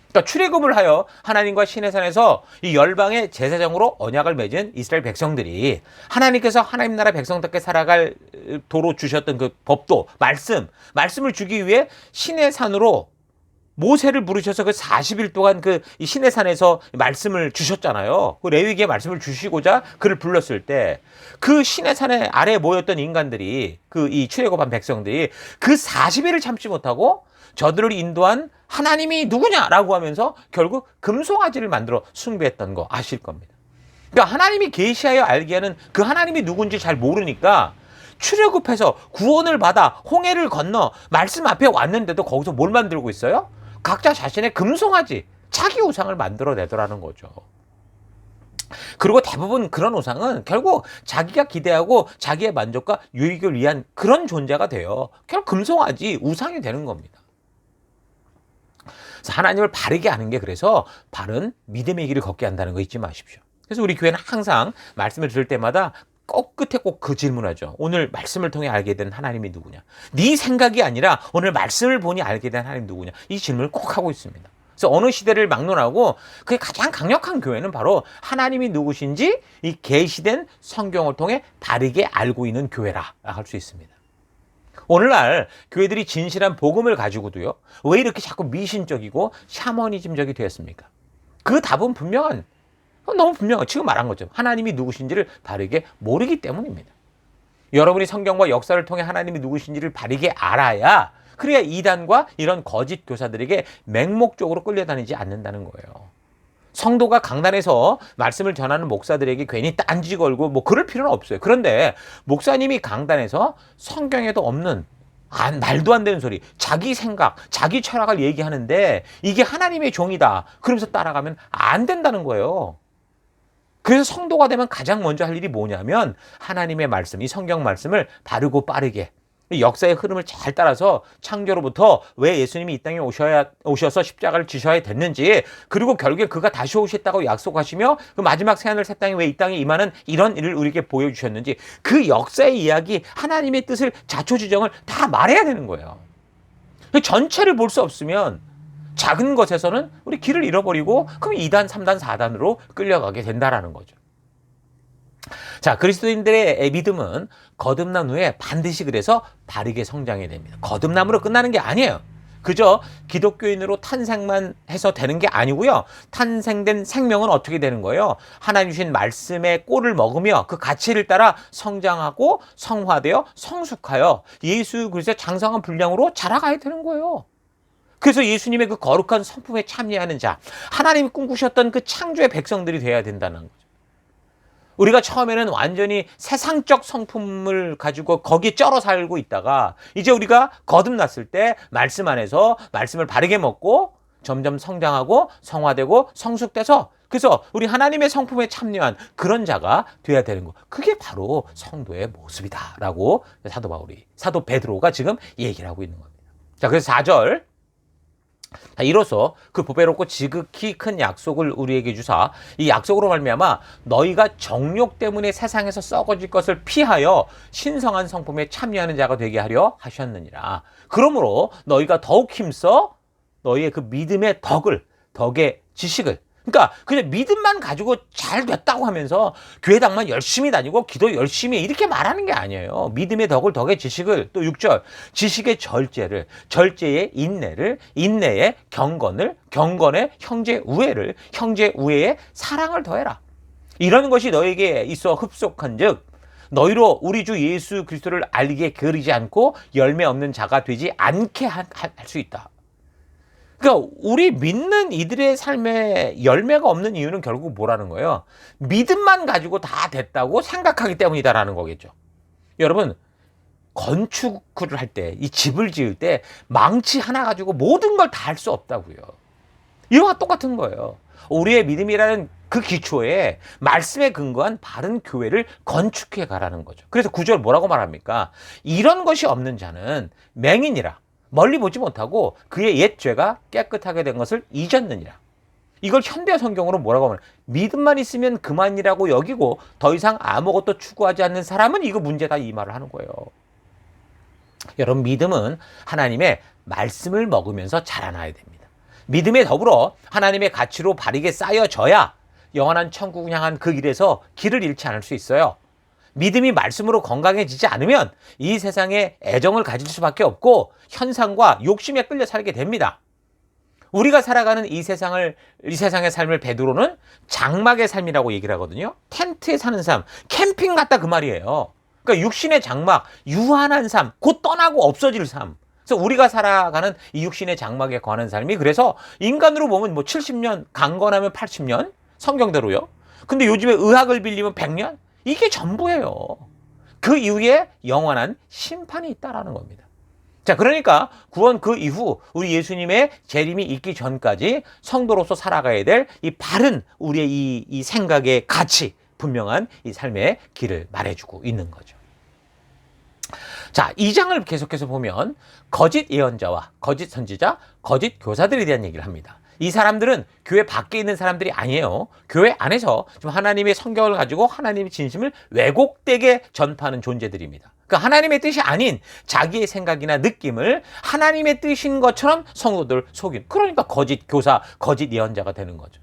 Speaker 1: 그러니까 출애굽을 하여 하나님과 시내산에서 이 열방의 제사장으로 언약을 맺은 이스라엘 백성들이 하나님께서 하나님 나라 백성답게 살아갈 도로 주셨던 그 법도 말씀을 주기 위해 시내산으로 모세를 부르셔서 그 40일 동안 그 시내산에서 말씀을 주셨잖아요. 그 레위기의 말씀을 주시고자 그를 불렀을 때 그 시내산에 아래에 모였던 인간들이 그 이 출애굽한 백성들이 그 40일을 참지 못하고 저들을 인도한 하나님이 누구냐라고 하면서 결국 금송아지를 만들어 숭배했던 거 아실 겁니다. 그러니까 하나님이 계시하여 알게 하는 그 하나님이 누군지 잘 모르니까 출애굽해서 구원을 받아 홍해를 건너 말씀 앞에 왔는데도 거기서 뭘 만들고 있어요? 각자 자신의 금송아지, 자기 우상을 만들어내더라는 거죠. 그리고 대부분 그런 우상은 결국 자기가 기대하고 자기의 만족과 유익을 위한 그런 존재가 돼요. 결국 금송아지, 우상이 되는 겁니다. 그래서 하나님을 바르게 아는 게 그래서 바른 믿음의 길을 걷게 한다는 거 잊지 마십시오. 그래서 우리 교회는 항상 말씀을 들을 때마다 꼭 끝에 꼭 그 질문하죠. 오늘 말씀을 통해 알게 된 하나님이 누구냐? 네 생각이 아니라 오늘 말씀을 보니 알게 된 하나님이 누구냐? 이 질문을 꼭 하고 있습니다. 그래서 어느 시대를 막론하고 그게 가장 강력한 교회는 바로 하나님이 누구신지 이 계시된 성경을 통해 바르게 알고 있는 교회라 할 수 있습니다. 오늘날 교회들이 진실한 복음을 가지고도요, 왜 이렇게 자꾸 미신적이고 샤머니즘적이 되었습니까? 그 답은 너무 분명해요. 지금 말한 것처럼 하나님이 누구신지를 바르게 모르기 때문입니다. 여러분이 성경과 역사를 통해 하나님이 누구신지를 바르게 알아야, 그래야 이단과 이런 거짓 교사들에게 맹목적으로 끌려다니지 않는다는 거예요. 성도가 강단에서 말씀을 전하는 목사들에게 괜히 딴지 걸고 뭐 그럴 필요는 없어요. 그런데 목사님이 강단에서 성경에도 없는 말도 안 되는 소리, 자기 생각, 자기 철학을 얘기하는데 이게 하나님의 종이다, 그러면서 따라가면 안 된다는 거예요. 그래서 성도가 되면 가장 먼저 할 일이 뭐냐면 하나님의 말씀, 이 성경 말씀을 바르고 빠르게 역사의 흐름을 잘 따라서 창조로부터 왜 예수님이 이 땅에 오셔서 십자가를 지셔야 됐는지, 그리고 결국에 그가 다시 오셨다고 약속하시며 그 마지막 새하늘 새 땅에 왜 이 땅에 임하는 이런 일을 우리에게 보여주셨는지, 그 역사의 이야기, 하나님의 뜻을, 자초지정을 다 말해야 되는 거예요. 전체를 볼 수 없으면 작은 것에서는 우리 길을 잃어버리고 그럼 2단, 3단, 4단으로 끌려가게 된다라는 거죠. 자, 그리스도인들의 믿음은 거듭난 후에 반드시 그래서 바르게 성장해야 됩니다. 거듭남으로 끝나는 게 아니에요. 그저 기독교인으로 탄생만 해서 되는 게 아니고요. 탄생된 생명은 어떻게 되는 거예요? 하나님 주신 말씀의 꼴을 먹으며 그 가치를 따라 성장하고 성화되어 성숙하여 예수 그리스도의 장성한 분량으로 자라가야 되는 거예요. 그래서 예수님의 그 거룩한 성품에 참여하는 자, 하나님이 꿈꾸셨던 그 창조의 백성들이 되어야 된다는 거죠. 우리가 처음에는 완전히 세상적 성품을 가지고 거기에 쩔어 살고 있다가 이제 우리가 거듭났을 때 말씀 안에서 말씀을 바르게 먹고 점점 성장하고 성화되고 성숙돼서, 그래서 우리 하나님의 성품에 참여한 그런 자가 돼야 되는 거. 그게 바로 성도의 모습이다라고 사도 베드로가 지금 얘기를 하고 있는 겁니다. 자, 그래서 4절. 이로써 그 보배롭고 지극히 큰 약속을 우리에게 주사 이 약속으로 말미암아 너희가 정욕 때문에 세상에서 썩어질 것을 피하여 신성한 성품에 참여하는 자가 되게 하려 하셨느니라. 그러므로 너희가 더욱 힘써 너희의 그 믿음의 덕의 지식을, 그러니까 그냥 믿음만 가지고 잘 됐다고 하면서 교회당만 열심히 다니고 기도 열심히 이렇게 말하는 게 아니에요. 믿음의 덕의 지식을, 또 6절 지식의 절제를, 절제의 인내를, 인내의 경건을, 경건의 형제 우애를, 형제 우애의 사랑을 더해라. 이런 것이 너에게 있어 흡속한즉 너희로 우리 주 예수 그리스도를 알게 게으르지 않고 열매 없는 자가 되지 않게 할 수 있다. 그러니까 우리 믿는 이들의 삶에 열매가 없는 이유는 결국 뭐라는 거예요? 믿음만 가지고 다 됐다고 생각하기 때문이다라는 거겠죠. 여러분, 건축을 할 때, 이 집을 지을 때 망치 하나 가지고 모든 걸 다 할 수 없다고요. 이와 똑같은 거예요. 우리의 믿음이라는 그 기초에 말씀에 근거한 바른 교회를 건축해 가라는 거죠. 그래서 9절 뭐라고 말합니까? 이런 것이 없는 자는 맹인이라 멀리 보지 못하고 그의 옛 죄가 깨끗하게 된 것을 잊었느니라. 이걸 현대 성경으로 뭐라고 하면, 믿음만 있으면 그만이라고 여기고 더 이상 아무것도 추구하지 않는 사람은 이거 문제다, 이 말을 하는 거예요. 여러분, 믿음은 하나님의 말씀을 먹으면서 자라나야 됩니다. 믿음에 더불어 하나님의 가치로 바르게 쌓여져야 영원한 천국을 향한 그 길에서 길을 잃지 않을 수 있어요. 믿음이 말씀으로 건강해지지 않으면 이 세상에 애정을 가질 수밖에 없고 현상과 욕심에 끌려 살게 됩니다. 우리가 살아가는 이 세상의 삶을 베드로는 장막의 삶이라고 얘기를 하거든요. 텐트에 사는 삶, 캠핑 같다 그 말이에요. 그러니까 육신의 장막, 유한한 삶, 곧 떠나고 없어질 삶. 그래서 우리가 살아가는 이 육신의 장막에 관한 삶이 그래서 인간으로 보면 뭐 70년, 강건하면 80년, 성경대로요. 근데 요즘에 의학을 빌리면 100년? 이게 전부예요. 그 이후에 영원한 심판이 있다라는 겁니다. 자, 그러니까 구원 그 이후 우리 예수님의 재림이 있기 전까지 성도로서 살아가야 될 이 바른 우리의 이 생각의 가치, 분명한 이 삶의 길을 말해주고 있는 거죠. 자, 2장을 계속해서 보면 거짓 예언자와 거짓 선지자, 거짓 교사들에 대한 얘기를 합니다. 이 사람들은 교회 밖에 있는 사람들이 아니에요. 교회 안에서 지금 하나님의 성경을 가지고 하나님의 진심을 왜곡되게 전파하는 존재들입니다. 그러니까 하나님의 뜻이 아닌 자기의 생각이나 느낌을 하나님의 뜻인 것처럼 성도들 속인, 그러니까 거짓 교사, 거짓 예언자가 되는 거죠.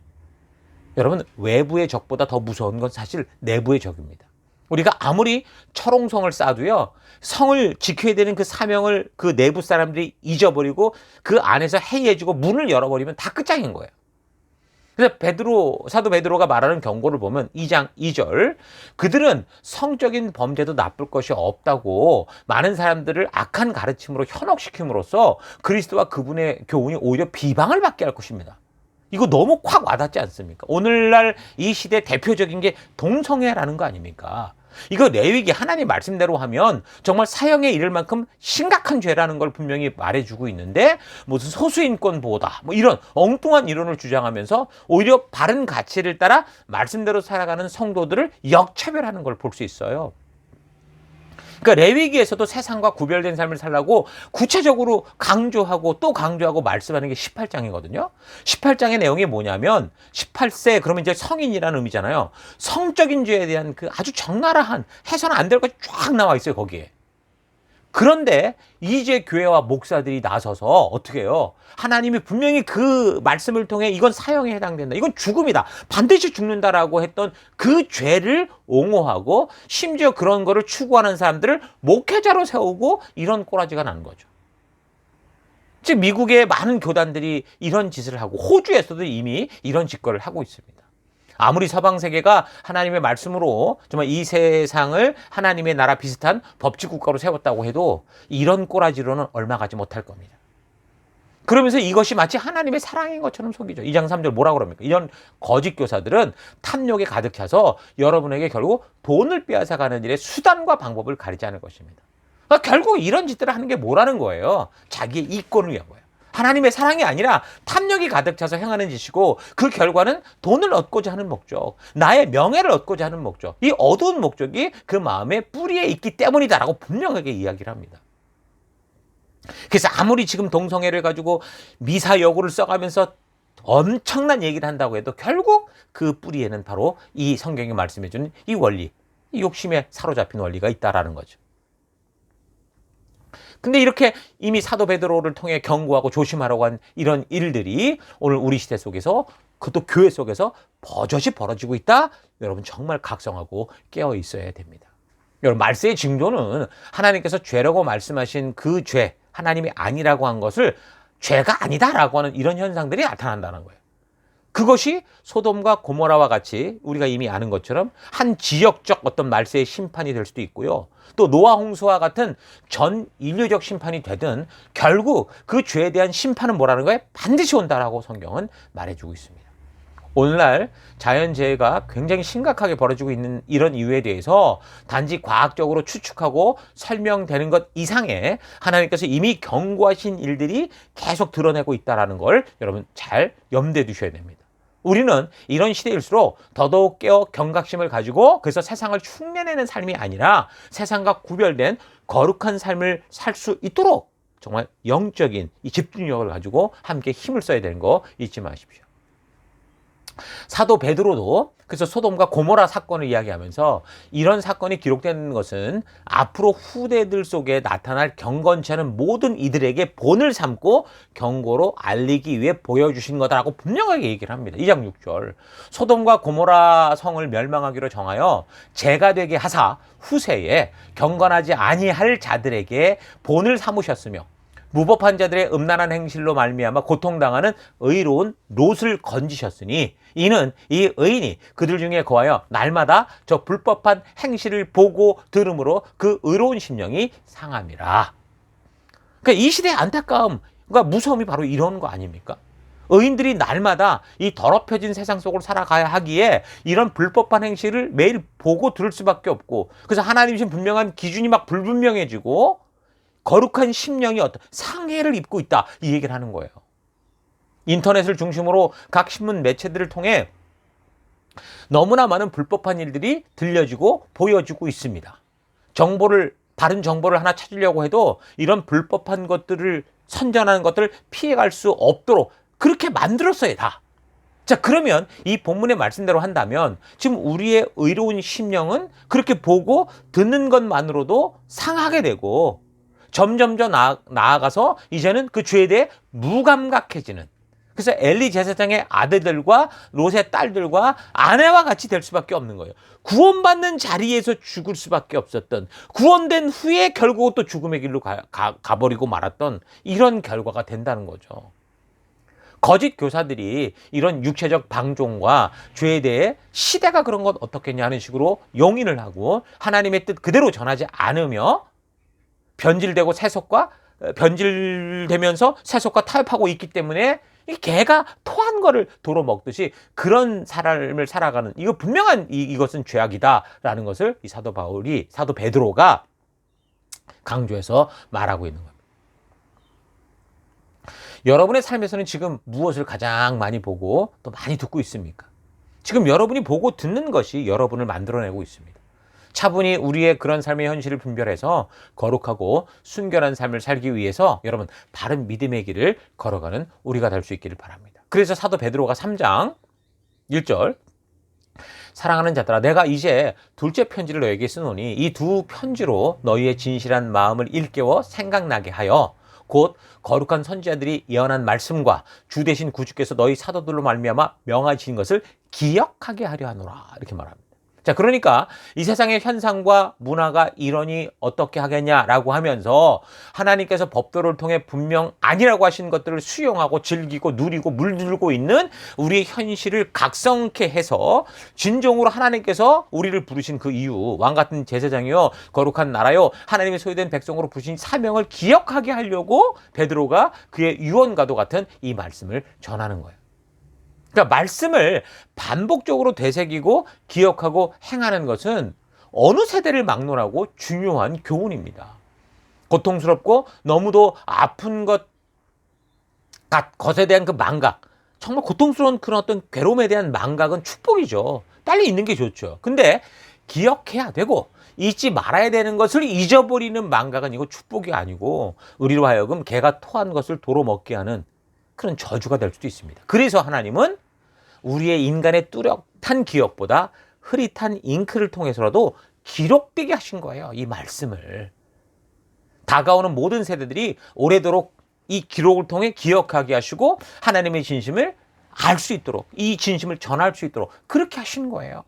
Speaker 1: 여러분, 외부의 적보다 더 무서운 건 사실 내부의 적입니다. 우리가 아무리 철옹성을 쌓아도요, 성을 지켜야 되는 그 사명을 그 내부 사람들이 잊어버리고 그 안에서 해이해지고 문을 열어버리면 다 끝장인 거예요. 그래서 사도 베드로가 말하는 경고를 보면 2장 2절, 그들은 성적인 범죄도 나쁠 것이 없다고 많은 사람들을 악한 가르침으로 현혹시킴으로써 그리스도와 그분의 교훈이 오히려 비방을 받게 할 것입니다. 이거 너무 콱 와닿지 않습니까? 오늘날 이 시대 대표적인 게 동성애라는 거 아닙니까? 이거 레위기 하나님 말씀대로 하면 정말 사형에 이를 만큼 심각한 죄라는 걸 분명히 말해주고 있는데 무슨 소수인권 보호다 뭐 이런 엉뚱한 이론을 주장하면서 오히려 바른 가치를 따라 말씀대로 살아가는 성도들을 역차별하는 걸 볼 수 있어요. 그러니까 레위기에서도 세상과 구별된 삶을 살라고 구체적으로 강조하고 또 강조하고 말씀하는 게 18장이거든요. 18장의 내용이 뭐냐면 18세 그러면 이제 성인이라는 의미잖아요. 성적인 죄에 대한 그 아주 적나라한 해서는 안 될 것이 쫙 나와 있어요, 거기에. 그런데 이제 교회와 목사들이 나서서 어떻게 해요? 하나님이 분명히 그 말씀을 통해 이건 사형에 해당된다. 이건 죽음이다. 반드시 죽는다라고 했던 그 죄를 옹호하고 심지어 그런 거를 추구하는 사람들을 목회자로 세우고 이런 꼬라지가 나는 거죠. 즉 미국의 많은 교단들이 이런 짓을 하고 호주에서도 이미 이런 짓거리를 하고 있습니다. 아무리 서방 세계가 하나님의 말씀으로 정말 이 세상을 하나님의 나라 비슷한 법治국가로 세웠다고 해도 이런 꼬라지로는 얼마 가지 못할 겁니다. 그러면서 이것이 마치 하나님의 사랑인 것처럼 속이죠. 2장 3절 뭐라고 그럽니까? 이런 거짓 교사들은 탐욕에 가득 차서 여러분에게 결국 돈을 빼앗아가는 일에 수단과 방법을 가리지 않을 것입니다. 그러니까 결국 이런 짓들을 하는 게 뭐라는 거예요? 자기의 이권을 위한 거예요. 하나님의 사랑이 아니라 탐욕이 가득 차서 행하는 짓이고 그 결과는 돈을 얻고자 하는 목적, 나의 명예를 얻고자 하는 목적, 이 어두운 목적이 그 마음의 뿌리에 있기 때문이다라고 분명하게 이야기를 합니다. 그래서 아무리 지금 동성애를 가지고 미사 여구를 써가면서 엄청난 얘기를 한다고 해도 결국 그 뿌리에는 바로 이 성경이 말씀해주는 이 원리, 이 욕심에 사로잡힌 원리가 있다라는 거죠. 근데 이렇게 이미 사도 베드로를 통해 경고하고 조심하라고 한 이런 일들이 오늘 우리 시대 속에서 그것도 교회 속에서 버젓이 벌어지고 있다. 여러분 정말 각성하고 깨어 있어야 됩니다. 여러분 말세의 징조는 하나님께서 죄라고 말씀하신 그 죄, 하나님이 아니라고 한 것을 죄가 아니다라고 하는 이런 현상들이 나타난다는 거예요. 그것이 소돔과 고모라와 같이 우리가 이미 아는 것처럼 한 지역적 어떤 말세의 심판이 될 수도 있고요. 또 노아 홍수와 같은 전 인류적 심판이 되든 결국 그 죄에 대한 심판은 뭐라는 거예요? 반드시 온다라고 성경은 말해주고 있습니다. 오늘날 자연재해가 굉장히 심각하게 벌어지고 있는 이런 이유에 대해서 단지 과학적으로 추측하고 설명되는 것 이상의 하나님께서 이미 경고하신 일들이 계속 드러내고 있다는 걸 여러분 잘 염두에 두셔야 됩니다. 우리는 이런 시대일수록 더더욱 깨어 경각심을 가지고 그래서 세상을 흉내내는 삶이 아니라 세상과 구별된 거룩한 삶을 살 수 있도록 정말 영적인 이 집중력을 가지고 함께 힘을 써야 되는 거 잊지 마십시오. 사도 베드로도 그래서 소돔과 고모라 사건을 이야기하면서 이런 사건이 기록되는 것은 앞으로 후대들 속에 나타날 경건치 않은 모든 이들에게 본을 삼고 경고로 알리기 위해 보여주신 거다라고 분명하게 얘기를 합니다. 2장 6절 소돔과 고모라 성을 멸망하기로 정하여 재가 되게 하사 후세에 경건하지 아니할 자들에게 본을 삼으셨으며 무법한 자들의 음란한 행실로 말미암아 고통당하는 의로운 롯을 건지셨으니 이는 이 의인이 그들 중에 거하여 날마다 저 불법한 행실을 보고 들음으로 그 의로운 심령이 상함이라. 그러니까 이 시대의 안타까움, 그러니까 무서움이 바로 이런 거 아닙니까? 의인들이 날마다 이 더럽혀진 세상 속으로 살아가야 하기에 이런 불법한 행실을 매일 보고 들을 수밖에 없고, 그래서 하나님이신 분명한 기준이 막 불분명해지고 거룩한 심령이 어떤 상해를 입고 있다, 이 얘기를 하는 거예요. 인터넷을 중심으로 각 신문 매체들을 통해 너무나 많은 불법한 일들이 들려지고 보여지고 있습니다. 바른 정보를 하나 찾으려고 해도 이런 불법한 것들을 선전하는 것들을 피해갈 수 없도록 그렇게 만들었어요, 다. 자, 그러면 이 본문의 말씀대로 한다면 지금 우리의 의로운 심령은 그렇게 보고 듣는 것만으로도 상하게 되고 점점 더 나아가서 이제는 그 죄에 대해 무감각해지는, 그래서 엘리 제사장의 아들들과 롯의 딸들과 아내와 같이 될 수밖에 없는 거예요. 구원받는 자리에서 죽을 수밖에 없었던, 구원된 후에 결국 또 죽음의 길로 가버리고 말았던 이런 결과가 된다는 거죠. 거짓 교사들이 이런 육체적 방종과 죄에 대해 시대가 그런 것 어떻겠냐 하는 식으로 용인을 하고 하나님의 뜻 그대로 전하지 않으며 변질되면서 세속과 타협하고 있기 때문에 이 개가 토한 거를 도로 먹듯이 그런 삶을 살아가는, 이거 분명한 이것은 죄악이다라는 것을 이 사도 베드로가 강조해서 말하고 있는 겁니다. 여러분의 삶에서는 지금 무엇을 가장 많이 보고 또 많이 듣고 있습니까? 지금 여러분이 보고 듣는 것이 여러분을 만들어내고 있습니다. 차분히 우리의 그런 삶의 현실을 분별해서 거룩하고 순결한 삶을 살기 위해서 여러분 바른 믿음의 길을 걸어가는 우리가 될 수 있기를 바랍니다. 그래서 사도 베드로가 3장 1절, 사랑하는 자들아, 내가 이제 둘째 편지를 너에게 쓰노니 이 두 편지로 너희의 진실한 마음을 일깨워 생각나게 하여 곧 거룩한 선지자들이 예언한 말씀과 주 되신 구주께서 너희 사도들로 말미암아 명하신 것을 기억하게 하려 하노라, 이렇게 말합니다. 자, 그러니까 이 세상의 현상과 문화가 이러니 어떻게 하겠냐라고 하면서 하나님께서 법도를 통해 분명 아니라고 하신 것들을 수용하고 즐기고 누리고 물들고 있는 우리의 현실을 각성케 해서 진정으로 하나님께서 우리를 부르신 그 이유, 왕같은 제사장이요 거룩한 나라요 하나님의 소유된 백성으로 부르신 사명을 기억하게 하려고 베드로가 그의 유언과도 같은 이 말씀을 전하는 거예요. 그러니까 말씀을 반복적으로 되새기고 기억하고 행하는 것은 어느 세대를 막론하고 중요한 교훈입니다. 고통스럽고 너무도 아픈 것에 대한 그 망각, 정말 고통스러운 그런 어떤 괴로움에 대한 망각은 축복이죠. 빨리 있는 게 좋죠. 근데 기억해야 되고 잊지 말아야 되는 것을 잊어버리는 망각은 이거 축복이 아니고 우리로 하여금 개가 토한 것을 도로 먹게 하는 그런 저주가 될 수도 있습니다. 그래서 하나님은 우리의 인간의 뚜렷한 기억보다 흐릿한 잉크를 통해서라도 기록되게 하신 거예요, 이 말씀을. 다가오는 모든 세대들이 오래도록 이 기록을 통해 기억하게 하시고 하나님의 진심을 알 수 있도록, 이 진심을 전할 수 있도록 그렇게 하신 거예요.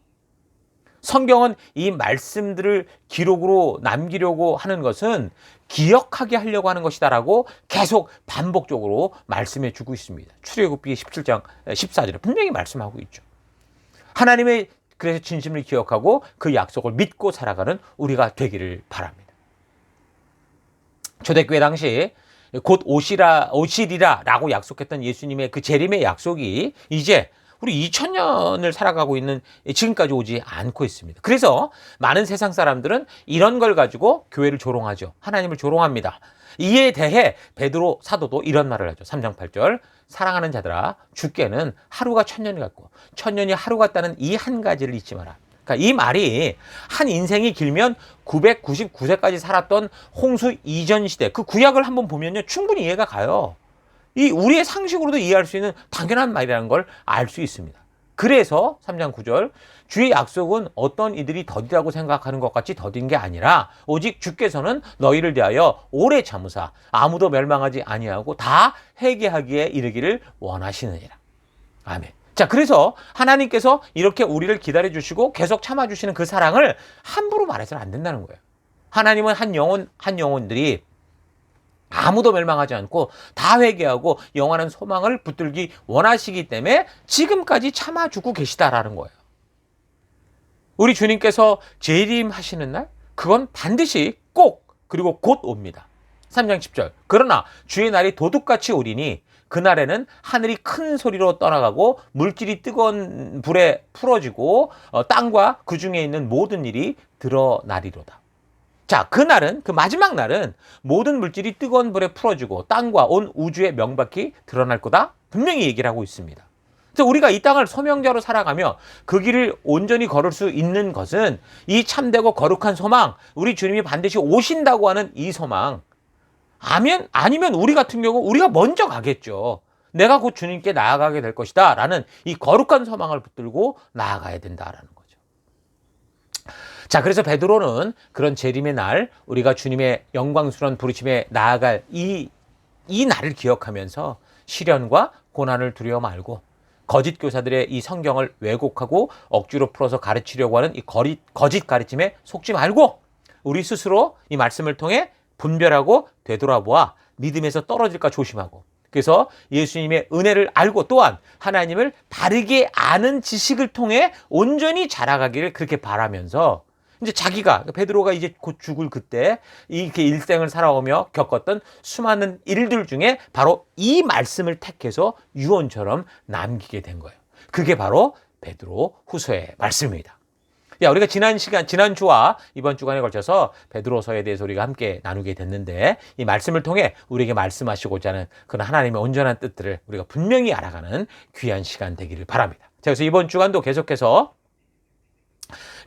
Speaker 1: 성경은 이 말씀들을 기록으로 남기려고 하는 것은 기억하게 하려고 하는 것이다라고 계속 반복적으로 말씀해 주고 있습니다. 출애굽기 17장 14절에 분명히 말씀하고 있죠. 하나님의 그래서 진심을 기억하고 그 약속을 믿고 살아가는 우리가 되기를 바랍니다. 초대교회 당시 곧 오시리라라고 약속했던 예수님의 그 재림의 약속이 이제 우리 2000년을 살아가고 있는 지금까지 오지 않고 있습니다. 그래서 많은 세상 사람들은 이런 걸 가지고 교회를 조롱하죠. 하나님을 조롱합니다. 이에 대해 베드로 사도도 이런 말을 하죠. 3장 8절, 사랑하는 자들아, 주께는 하루가 1000년이 같고 1000년이 하루 같다는 이 한 가지를 잊지 마라. 그러니까 이 말이 한 인생이 길면 999세까지 살았던 홍수 이전 시대, 그 구약을 한번 보면요 충분히 이해가 가요. 이 우리의 상식으로도 이해할 수 있는 당연한 말이라는 걸 알 수 있습니다. 그래서 3장 9절, 주의 약속은 어떤 이들이 더디다고 생각하는 것 같이 더딘 게 아니라 오직 주께서는 너희를 대하여 오래 참으사 아무도 멸망하지 아니하고 다 회개하기에 이르기를 원하시느니라. 아멘. 자, 그래서 하나님께서 이렇게 우리를 기다려주시고 계속 참아주시는 그 사랑을 함부로 말해서는 안 된다는 거예요. 하나님은 한 영혼들이 아무도 멸망하지 않고 다 회개하고 영원한 소망을 붙들기 원하시기 때문에 지금까지 참아주고 계시다라는 거예요. 우리 주님께서 재림하시는 날, 그건 반드시 꼭 그리고 곧 옵니다. 3장 10절. 그러나 주의 날이 도둑같이 오리니 그날에는 하늘이 큰 소리로 떠나가고 물질이 뜨거운 불에 풀어지고 땅과 그 중에 있는 모든 일이 드러나리로다. 자, 그날은, 그 마지막 날은 모든 물질이 뜨거운 불에 풀어지고 땅과 온 우주의 명백히 드러날 거다. 분명히 얘기를 하고 있습니다. 그래서 우리가 이 땅을 소명자로 살아가며 그 길을 온전히 걸을 수 있는 것은 이 참되고 거룩한 소망, 우리 주님이 반드시 오신다고 하는 이 소망, 아니면 우리 같은 경우 우리가 먼저 가겠죠. 내가 곧 주님께 나아가게 될 것이다 라는 이 거룩한 소망을 붙들고 나아가야 된다라는 거죠. 자, 그래서 베드로는 그런 재림의 날, 우리가 주님의 영광스러운 부르심에 나아갈 이 날을 기억하면서 시련과 고난을 두려워 말고 거짓 교사들의 이 성경을 왜곡하고 억지로 풀어서 가르치려고 하는 이 거짓 가르침에 속지 말고 우리 스스로 이 말씀을 통해 분별하고 되돌아보아 믿음에서 떨어질까 조심하고, 그래서 예수님의 은혜를 알고 또한 하나님을 바르게 아는 지식을 통해 온전히 자라가기를 그렇게 바라면서 이제 자기가, 베드로가 이제 곧 죽을 그때 이렇게 일생을 살아오며 겪었던 수많은 일들 중에 바로 이 말씀을 택해서 유언처럼 남기게 된 거예요. 그게 바로 베드로 후서의 말씀입니다. 우리가 지난주와 이번 주간에 걸쳐서 베드로서에 대해서 우리가 함께 나누게 됐는데, 이 말씀을 통해 우리에게 말씀하시고자 하는 그런 하나님의 온전한 뜻들을 우리가 분명히 알아가는 귀한 시간 되기를 바랍니다. 자, 그래서 이번 주간도 계속해서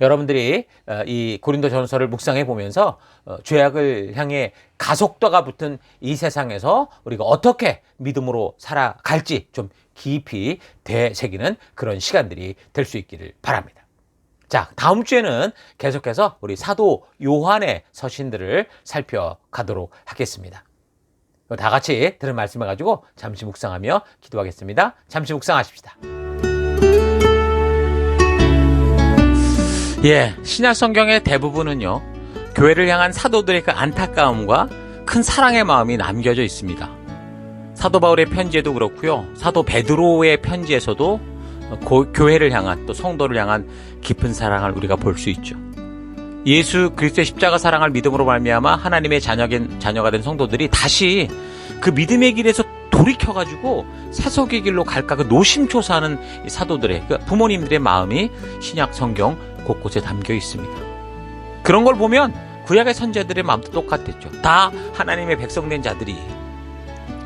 Speaker 1: 여러분들이 이 고린도전서를 묵상해 보면서 죄악을 향해 가속도가 붙은 이 세상에서 우리가 어떻게 믿음으로 살아갈지 좀 깊이 되새기는 그런 시간들이 될 수 있기를 바랍니다. 자, 다음 주에는 계속해서 우리 사도 요한의 서신들을 살펴가도록 하겠습니다. 다 같이 들은 말씀을 가지고 잠시 묵상하며 기도하겠습니다. 잠시 묵상하십시다. 신약 성경의 대부분은요, 교회를 향한 사도들의 그 안타까움과 큰 사랑의 마음이 남겨져 있습니다. 사도 바울의 편지에도 그렇고요, 사도 베드로의 편지에서도 교회를 향한, 또 성도를 향한 깊은 사랑을 우리가 볼 수 있죠. 예수 그리스도의 십자가 사랑을 믿음으로 말미암아 하나님의 자녀가 된 성도들이 다시 그 믿음의 길에서 돌이켜가지고 세속의 길로 갈까 그 노심초사하는 이 사도들의, 그 부모님들의 마음이 신약 성경 곳곳에 담겨 있습니다. 그런 걸 보면 구약의 선지자들의 마음도 똑같았죠. 다 하나님의 백성된 자들이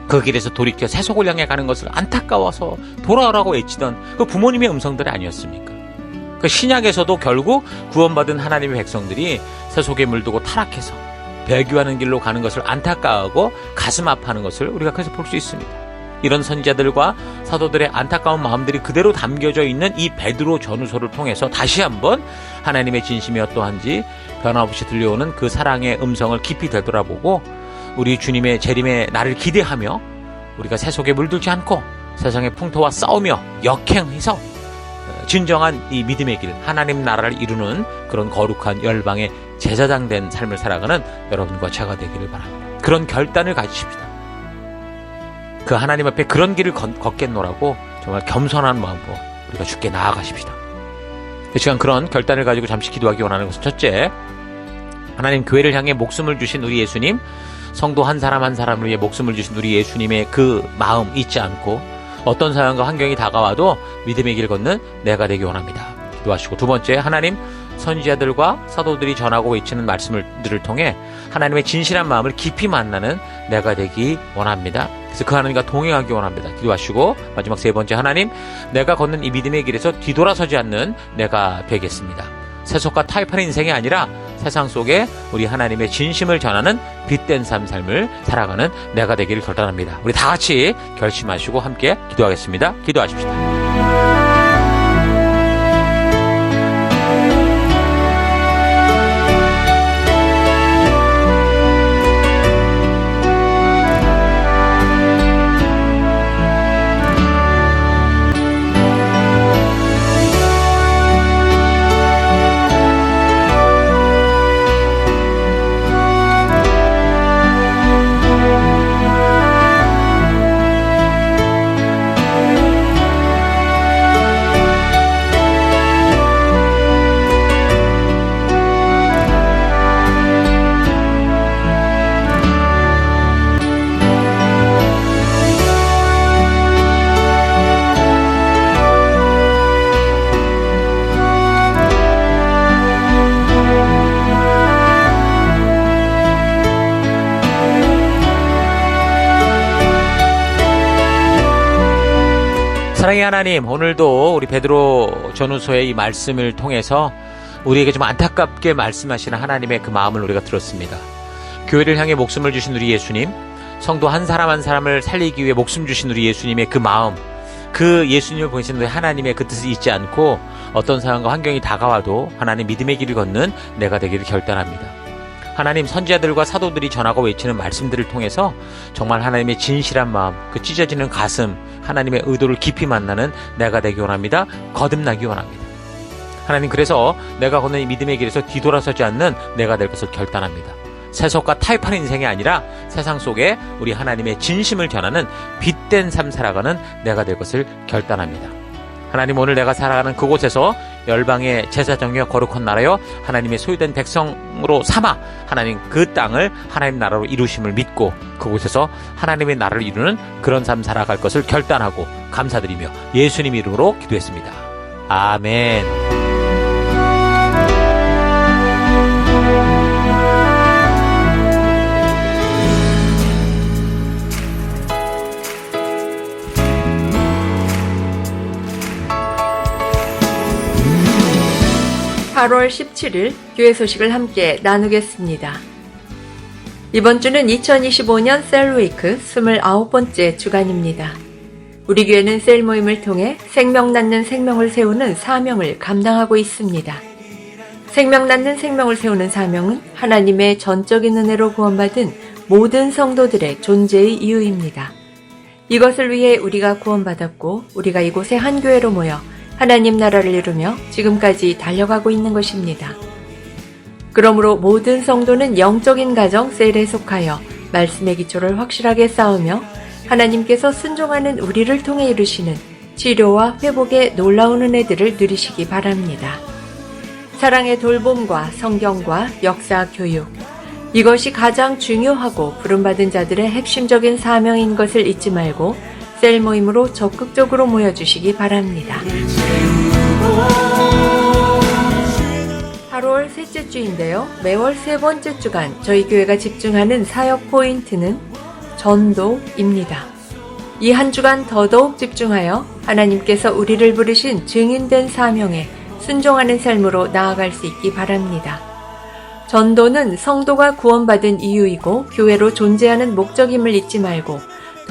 Speaker 1: 그 길에서 돌이켜 세속을 향해 가는 것을 안타까워서 돌아오라고 외치던 그 부모님의 음성들이 아니었습니까? 그 신약에서도 결국 구원받은 하나님의 백성들이 세속에 물들고 타락해서 배교하는 길로 가는 것을 안타까워하고 가슴 아파하는 것을 우리가 그래서 볼 수 있습니다. 이런 선지자들과 사도들의 안타까운 마음들이 그대로 담겨져 있는 이 베드로 전후서를 통해서 다시 한번 하나님의 진심이 어떠한지 변함없이 들려오는 그 사랑의 음성을 깊이 되돌아보고 우리 주님의 재림의 날을 기대하며 우리가 세속에 물들지 않고 세상의 풍토와 싸우며 역행해서 진정한 이 믿음의 길, 하나님 나라를 이루는 그런 거룩한 열방의 제사장 된 삶을 살아가는 여러분과 제가 되기를 바랍니다. 그런 결단을 가지십시다. 그 하나님 앞에 그런 길을 걷겠노라고 정말 겸손한 마음으로 우리가 주께 나아가십시다. 이 시간 그런 결단을 가지고 잠시 기도하기 원하는 것은, 첫째, 하나님 교회를 향해 목숨을 주신 우리 예수님, 성도 한 사람 한 사람을 위해 목숨을 주신 우리 예수님의 그 마음 잊지 않고 어떤 상황과 환경이 다가와도 믿음의 길 걷는 내가 되기 원합니다. 기도하시고, 두 번째, 하나님 선지자들과 사도들이 전하고 외치는 말씀들을 통해 하나님의 진실한 마음을 깊이 만나는 내가 되기 원합니다. 그래서 그 하나님과 동행하기 원합니다. 기도하시고, 마지막 세 번째, 하나님 내가 걷는 이 믿음의 길에서 뒤돌아서지 않는 내가 되겠습니다. 세속과 타협하는 인생이 아니라 세상 속에 우리 하나님의 진심을 전하는 빛된 삶을 살아가는 내가 되기를 결단합니다. 우리 다 같이 결심하시고 함께 기도하겠습니다. 기도하십시다. 사랑의 하나님, 오늘도 우리 베드로 전후서의 이 말씀을 통해서 우리에게 좀 안타깝게 말씀하시는 하나님의 그 마음을 우리가 들었습니다. 교회를 향해 목숨을 주신 우리 예수님, 성도 한 사람 한 사람을 살리기 위해 목숨 주신 우리 예수님의 그 마음, 그 예수님을 보내신 하나님의 그 뜻을 잊지 않고 어떤 상황과 환경이 다가와도 하나님 믿음의 길을 걷는 내가 되기를 결단합니다. 하나님, 선지자들과 사도들이 전하고 외치는 말씀들을 통해서 정말 하나님의 진실한 마음, 그 찢어지는 가슴, 하나님의 의도를 깊이 만나는 내가 되기 원합니다. 거듭나기 원합니다. 하나님, 그래서 내가 걷는 이 믿음의 길에서 뒤돌아서지 않는 내가 될 것을 결단합니다. 세속과 타협하는 인생이 아니라 세상 속에 우리 하나님의 진심을 전하는 빛된 삶 살아가는 내가 될 것을 결단합니다. 하나님, 오늘 내가 살아가는 그곳에서 열방의 제사장이여 거룩한 나라여 하나님의 소유된 백성으로 삼아 하나님 그 땅을 하나님 나라로 이루심을 믿고 그곳에서 하나님의 나라를 이루는 그런 삶 살아갈 것을 결단하고 감사드리며 예수님 이름으로 기도했습니다. 아멘.
Speaker 5: 8월 17일 교회 소식을 함께 나누겠습니다. 이번 주는 2025년 셀위크 29번째 주간입니다. 우리 교회는 셀 모임을 통해 생명 낳는 생명을 세우는 사명을 감당하고 있습니다. 생명 낳는 생명을 세우는 사명은 하나님의 전적인 은혜로 구원받은 모든 성도들의 존재의 이유입니다. 이것을 위해 우리가 구원받았고 우리가 이곳에 한 교회로 모여 하나님 나라를 이루며 지금까지 달려가고 있는 것입니다. 그러므로 모든 성도는 영적인 가정 셀에 속하여 말씀의 기초를 확실하게 쌓으며 하나님께서 순종하는 우리를 통해 이루시는 치료와 회복의 놀라운 은혜들을 누리시기 바랍니다. 사랑의 돌봄과 성경과 역사 교육, 이것이 가장 중요하고 부름받은 자들의 핵심적인 사명인 것을 잊지 말고 셀 모임으로 적극적으로 모여주시기 바랍니다. 8월 셋째 주인데요. 매월 세 번째 주간 저희 교회가 집중하는 사역 포인트는 전도입니다. 이 한 주간 더더욱 집중하여 하나님께서 우리를 부르신 증인된 사명에 순종하는 삶으로 나아갈 수 있기 바랍니다. 전도는 성도가 구원받은 이유이고 교회로 존재하는 목적임을 잊지 말고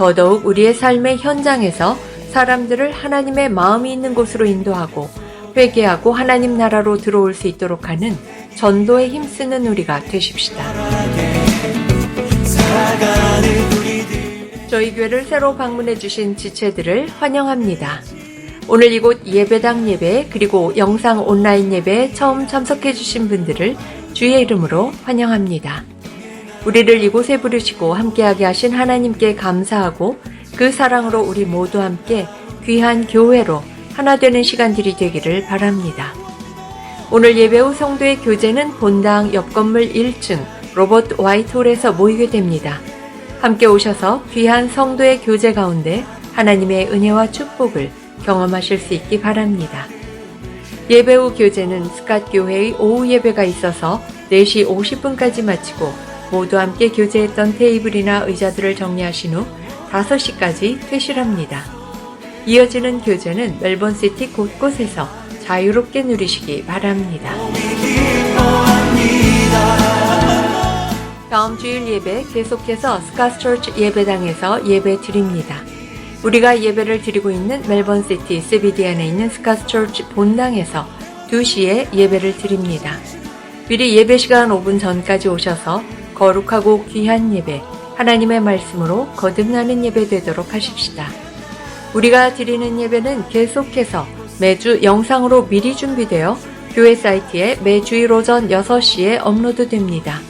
Speaker 5: 더더욱 우리의 삶의 현장에서 사람들을 하나님의 마음이 있는 곳으로 인도하고 회개하고 하나님 나라로 들어올 수 있도록 하는 전도에 힘쓰는 우리가 되십시다. 저희 교회를 새로 방문해 주신 지체들을 환영합니다. 오늘 이곳 예배당 예배 그리고 영상 온라인 예배에 처음 참석해 주신 분들을 주의 이름으로 환영합니다. 우리를 이곳에 부르시고 함께하게 하신 하나님께 감사하고 그 사랑으로 우리 모두 함께 귀한 교회로 하나 되는 시간들이 되기를 바랍니다. 오늘 예배 후 성도의 교제는 본당 옆 건물 1층 로버트 화이트홀에서 모이게 됩니다. 함께 오셔서 귀한 성도의 교제 가운데 하나님의 은혜와 축복을 경험하실 수 있기 바랍니다. 예배 후 교제는 스캇 교회의 오후 예배가 있어서 4시 50분까지 마치고 모두 함께 교제했던 테이블이나 의자들을 정리하신 후 5시까지 퇴실합니다. 이어지는 교제는 멜번시티 곳곳에서 자유롭게 누리시기 바랍니다. 다음 주일 예배 계속해서 스캇처치 예배당에서 예배 드립니다. 우리가 예배를 드리고 있는 멜번시티 CBD 안에 있는 스캇처치 본당에서 2시에 예배를 드립니다. 미리 예배 시간 5분 전까지 오셔서 거룩하고 귀한 예배, 하나님의 말씀으로 거듭나는 예배 되도록 하십시다. 우리가 드리는 예배는 계속해서 매주 영상으로 미리 준비되어 교회 사이트에 매주일 오전 6시에 업로드됩니다.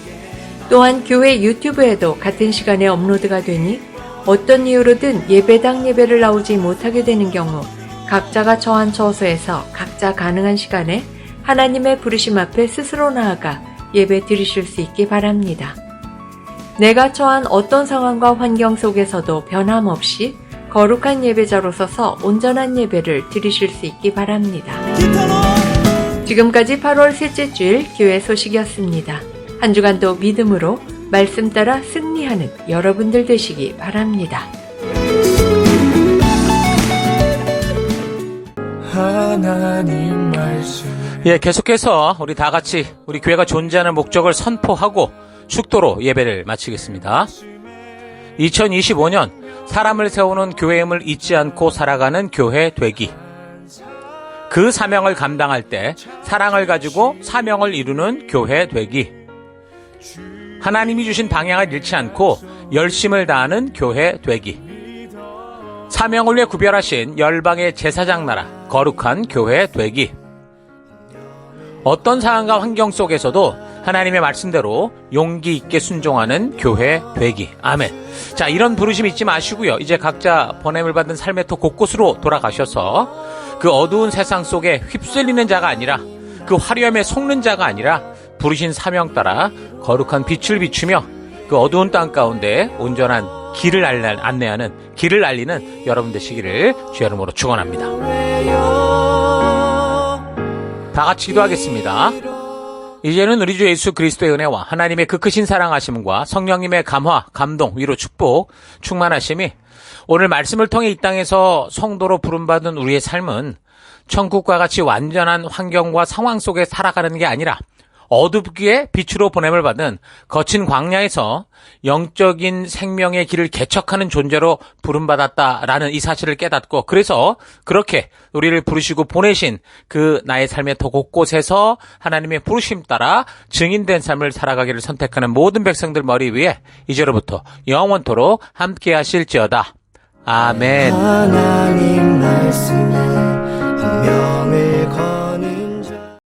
Speaker 5: 또한 교회 유튜브에도 같은 시간에 업로드가 되니 어떤 이유로든 예배당 예배를 나오지 못하게 되는 경우 각자가 처한 처소에서 각자 가능한 시간에 하나님의 부르심 앞에 스스로 나아가 예배 드리실 수 있기 바랍니다. 내가 처한 어떤 상황과 환경 속에서도 변함없이 거룩한 예배자로 서서 온전한 예배를 드리실 수 있기 바랍니다. 지금까지 8월 셋째 주일 교회 소식이었습니다. 한 주간도 믿음으로 말씀 따라 승리하는 여러분들 되시기 바랍니다.
Speaker 4: 하나님 말씀.
Speaker 1: 예, 계속해서 우리 다 같이 우리 교회가 존재하는 목적을 선포하고 축도로 예배를 마치겠습니다. 2025년 사람을 세우는 교회임을 잊지 않고 살아가는 교회 되기. 그 사명을 감당할 때 사랑을 가지고 사명을 이루는 교회 되기. 하나님이 주신 방향을 잃지 않고 열심을 다하는 교회 되기. 사명을 위해 구별하신 열방의 제사장 나라, 거룩한 교회 되기. 어떤 상황과 환경 속에서도 하나님의 말씀대로 용기 있게 순종하는 교회 되기. 아멘. 자, 이런 부르심 잊지 마시고요. 이제 각자 번냄을 받은 삶의 터 곳곳으로 돌아가셔서 그 어두운 세상 속에 휩쓸리는 자가 아니라 그 화려함에 속는 자가 아니라 부르신 사명 따라 거룩한 빛을 비추며 그 어두운 땅 가운데 온전한 길을 안내하는, 길을 알리는 여러분 되시기를 주의 이름으로 축원합니다. 다 같이 기도하겠습니다. 이제는 우리 주 예수 그리스도의 은혜와 하나님의 그 크신 사랑하심과 성령님의 감화, 감동, 위로, 축복, 충만하심이 오늘 말씀을 통해 이 땅에서 성도로 부름받은 우리의 삶은 천국과 같이 완전한 환경과 상황 속에 살아가는 게 아니라 어둡기에 빛으로 보냄을 받은 거친 광야에서 영적인 생명의 길을 개척하는 존재로 부름받았다라는 이 사실을 깨닫고, 그래서 그렇게 우리를 부르시고 보내신 그 나의 삶의 더 곳곳에서 하나님의 부르심 따라 증인된 삶을 살아가기를 선택하는 모든 백성들 머리 위에 이제로부터 영원토록 함께 하실지어다. 아멘.
Speaker 4: 하나님 말씀